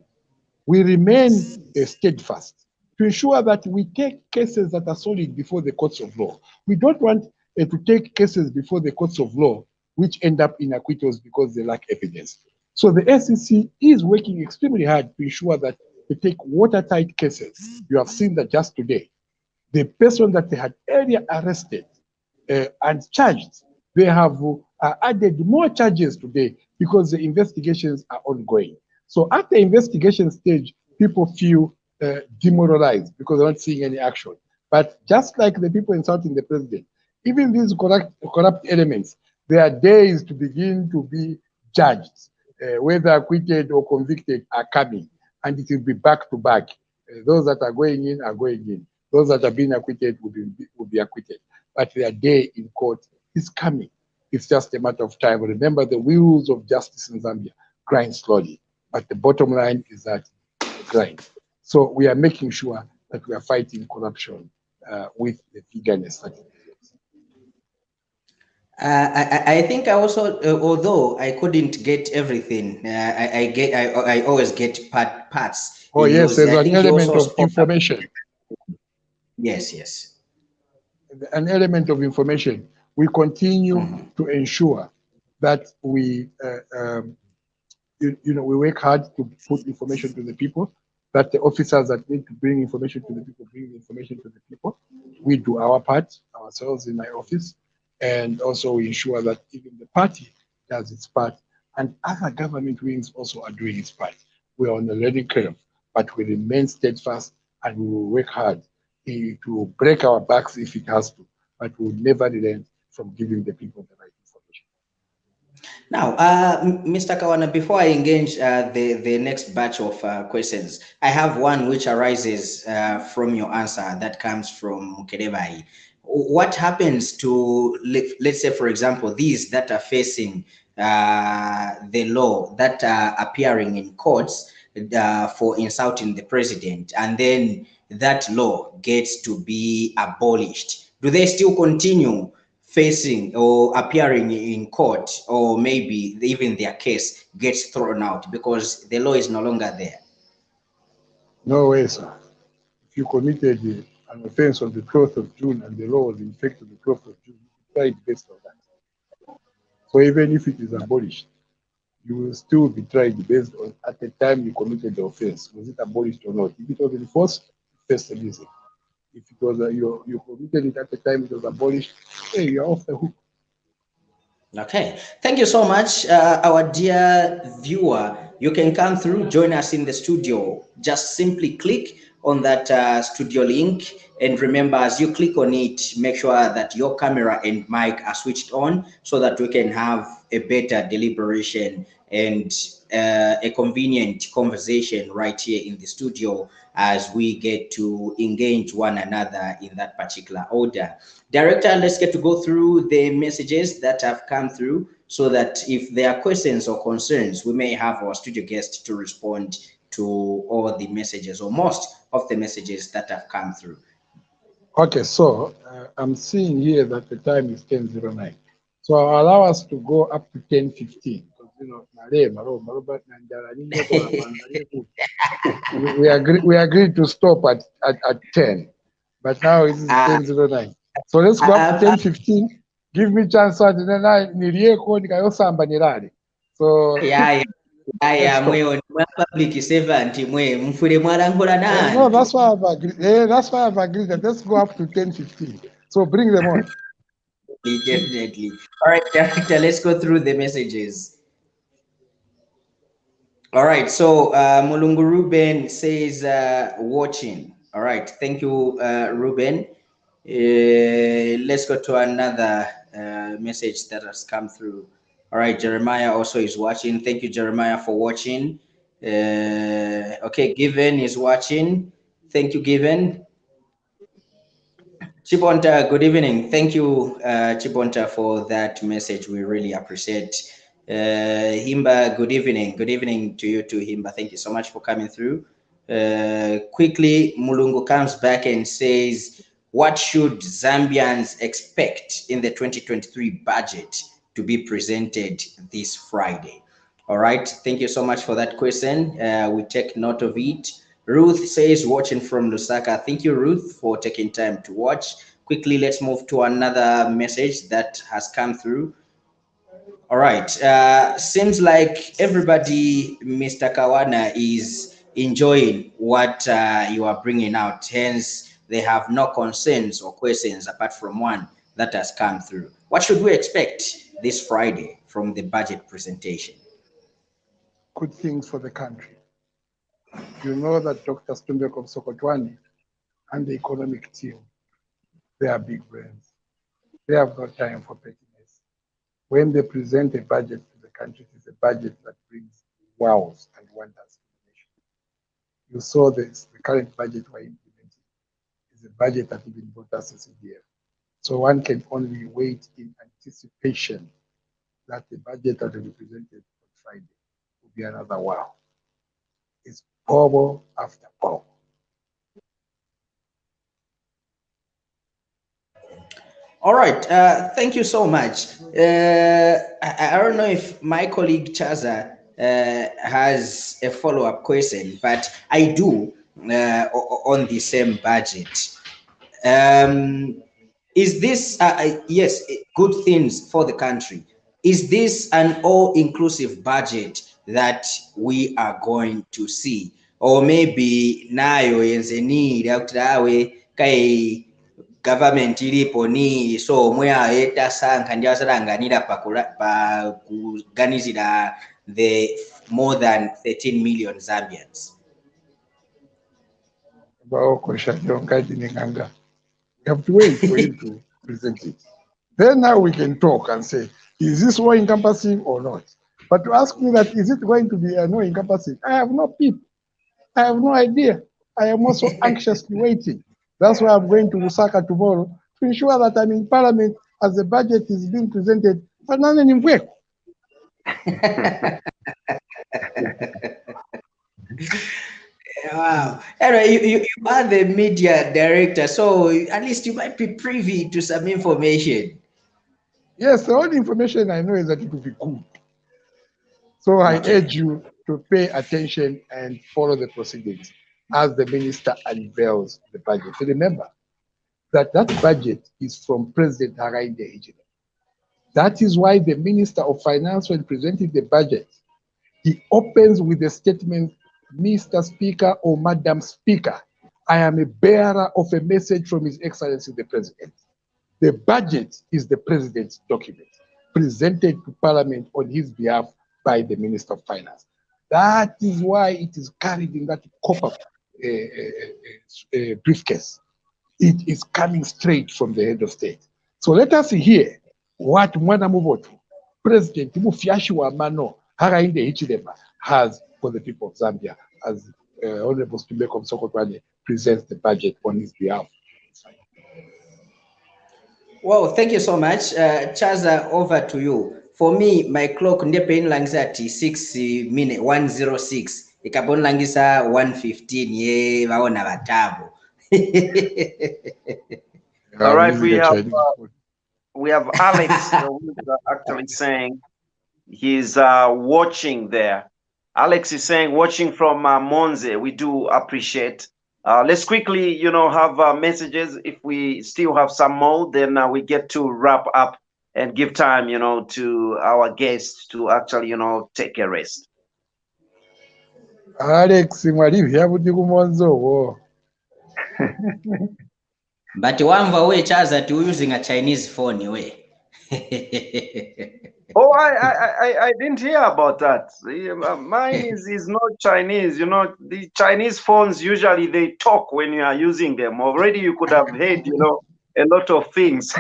We remain steadfast to ensure that we take cases that are solid before the courts of law. We don't want to take cases before the courts of law which end up in acquittals because they lack evidence. So the SEC is working extremely hard to ensure that they take watertight cases. You have seen that just today. The person that they had earlier arrested and charged, they have added more charges today because the investigations are ongoing. So at the investigation stage, people feel demoralized because they're not seeing any action. But just like the people insulting the president, even these corrupt elements, there are days to begin to be judged, whether acquitted or convicted are coming, and it will be back to back. Those that are going in are going in. Those that are being acquitted will be acquitted. But their day in court is coming. It's just a matter of time. Remember, the wheels of justice in Zambia grind slowly, but the bottom line is that grind. So we are making sure that we are fighting corruption with the eagerness that it is. I think I also, although I couldn't get everything, I always get parts. Oh yes, there's an element of information. Yes, yes. An element of information. We continue to ensure that we, we work hard to put information to the people, that the officers that need to bring information to the people bring information to the people. We do our part ourselves in my office, and also we ensure that even the party does its part, and other government wings also are doing its part. We are on a learning curve, but we remain steadfast and we will work hard to break our backs if it has to, but we will never relent from giving the people the right information. Now, Mr. Kawana, before I engage the next batch of questions, I have one which arises from your answer that comes from Mukerebai. What happens to, let's say, for example, these that are facing the law that are appearing in courts for insulting the president, and then that law gets to be abolished? Do they still continue facing or appearing in court, or maybe even their case gets thrown out because the law is no longer there? No way, sir. If you committed an offense on the 12th of June and the law was in effect on the 12th of June, you tried based on that. So even if it is abolished, you will still be tried based on at the time you committed the offense. Was it abolished or not? If it was enforced, first reason. If it was you committed it at the time it was abolished, hey, you're off the hook. Okay, thank you so much, our dear viewer. You can come through, join us in the studio. Just simply click on that studio link, and remember, as you click on it, make sure that your camera and mic are switched on so that we can have a better deliberation and a convenient conversation right here in the studio as we get to engage one another in that particular order. Director, let's get to go through the messages that have come through so that if there are questions or concerns, we may have our studio guest to respond to all the messages or most of the messages that have come through. Okay, so I'm seeing here that the time is 10:09. So I'll allow us to go up to 10:15. We agreed to stop at 10, but now it's 10:09. So let's go up to 10:15. Give me chance so then I So yeah, mwe public servant mwe mfure mwalangola no, nantu. that's why I've agreed. That's why I've agreed that let's go up to 10:15. So bring them on. Definitely. All right, director, let's go through the messages. All right, so Mulungu Ruben says watching. All right, thank you, Ruben. Let's go to another message that has come through. All right, Jeremiah also is watching. Thank you, Jeremiah, for watching. Okay, Given is watching. Thank you, Given. Chiponta, good evening. Thank you, Chiponta, for that message. We really appreciate. Himba, good evening. Good evening to you too, Himba. Thank you so much for coming through. Quickly, Mulungu comes back and says, what should Zambians expect in the 2023 budget to be presented this Friday? All right. Thank you so much for that question. We take note of it. Ruth says, watching from Lusaka. Thank you, Ruth, for taking time to watch. Quickly, let's move to another message that has come through. All right. Seems like everybody, Mr. Kawana, is enjoying what you are bringing out. Hence, they have no concerns or questions apart from one that has come through. What should we expect this Friday from the budget presentation? Good things for the country. You know that Dr. Stumbeko Sokotwani and the economic team, they are big brains. They have no time for pettiness. When they present a budget to the country, it is a budget that brings wows and wonders to the nation. You saw this, the current budget we're implementing is a budget that even brought us a CDF. So one can only wait in anticipation that the budget that will be presented on Friday will be another wow. It's power after power. All right, thank you so much. I don't know if my colleague Chaza has a follow-up question, but I do on the same budget. Is this, yes, good things for the country? Is this an all-inclusive budget that we are going to see? Or maybe nayo yenze need yawe kai government ilipo ni so omwe ayeta sanka ndi asalanganira pa kuganizira the more than 13 million Zambians. We have to wait for him to present it. Then now we can talk and say, is this all encompassing or not? But to ask me that, is it going to be no encompassing? I have no peep. I have no idea. I am also anxiously waiting. That's why I'm going to Lusaka tomorrow to ensure that I'm in Parliament as the budget is being presented. Wow. Anyway, you are the media director, so at least you might be privy to some information. Yes, the only information I know is that it will be good. So I urge you to pay attention and follow the proceedings as the minister unveils the budget. So remember that that budget is from President Hakainde Hichilema. That is why the Minister of Finance, when presenting the budget, he opens with a statement, Mr. Speaker or Madam Speaker, I am a bearer of a message from His Excellency the President. The budget is the President's document presented to Parliament on his behalf by the Minister of Finance. That is why it is carried in that copper briefcase. It is coming straight from the head of state. So let us hear what Mwana Mubotu, President Mufyashi wa Mano Hakainde Hichilema has for the people of Zambia as Honorable Spimeko Msokotwane presents the budget on his behalf. Well, thank you so much. Chaza, over to you. For me, my clock ndepe inlangisa ati 6 minute 106. Ikabon langisa 115 ye vaona vatabo. All right, we have Alex who is actually saying he's watching there. Alex is saying watching from Monze. We do appreciate. Let's quickly, have messages. If we still have some more, then we get to wrap up and give time, to our guests to actually, take a rest. Alex, Monzo. But wamva we Chaza to using a Chinese phone way. Oh, I didn't hear about that. Mine is not Chinese. The Chinese phones usually they talk when you are using them. Already you could have heard, a lot of things.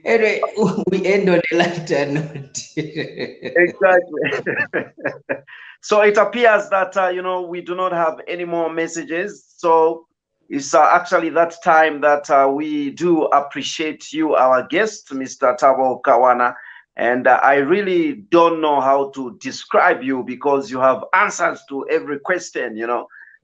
Anyway, we end on a lighter note. Exactly. So it appears that we do not have any more messages. So it's actually that time that we do appreciate you, our guest, Mr. Thabo Kawana. And I really don't know how to describe you because you have answers to every question,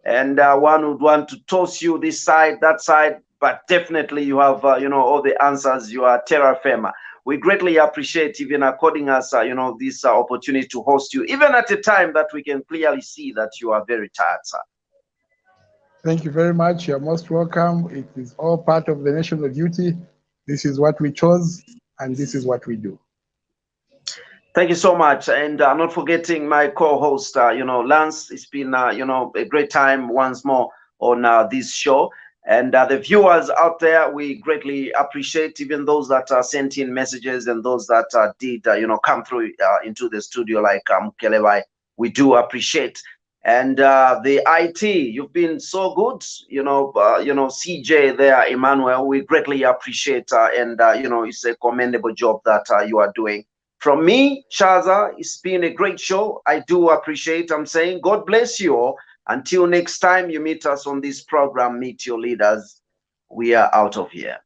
and one would want to toss you this side, that side, but definitely you have, all the answers. You are terra firma. We greatly appreciate even according us, this opportunity to host you, even at a time that we can clearly see that you are very tired, sir. Thank you very much. You're most welcome. It is all part of the national duty. This is what we chose, and this is what we do. Thank you so much. And not forgetting my co-host, Lance. It's been, a great time once more on this show. And the viewers out there, we greatly appreciate even those that sent in messages and those that did, come through into the studio like Mukelebai. We do appreciate. And the IT, you've been so good, CJ there, Emmanuel, we greatly appreciate, and, it's a commendable job that you are doing. From me, Chaza, it's been a great show. I do appreciate, I'm saying, God bless you all. Until next time you meet us on this program, Meet Your Leaders, we are out of here.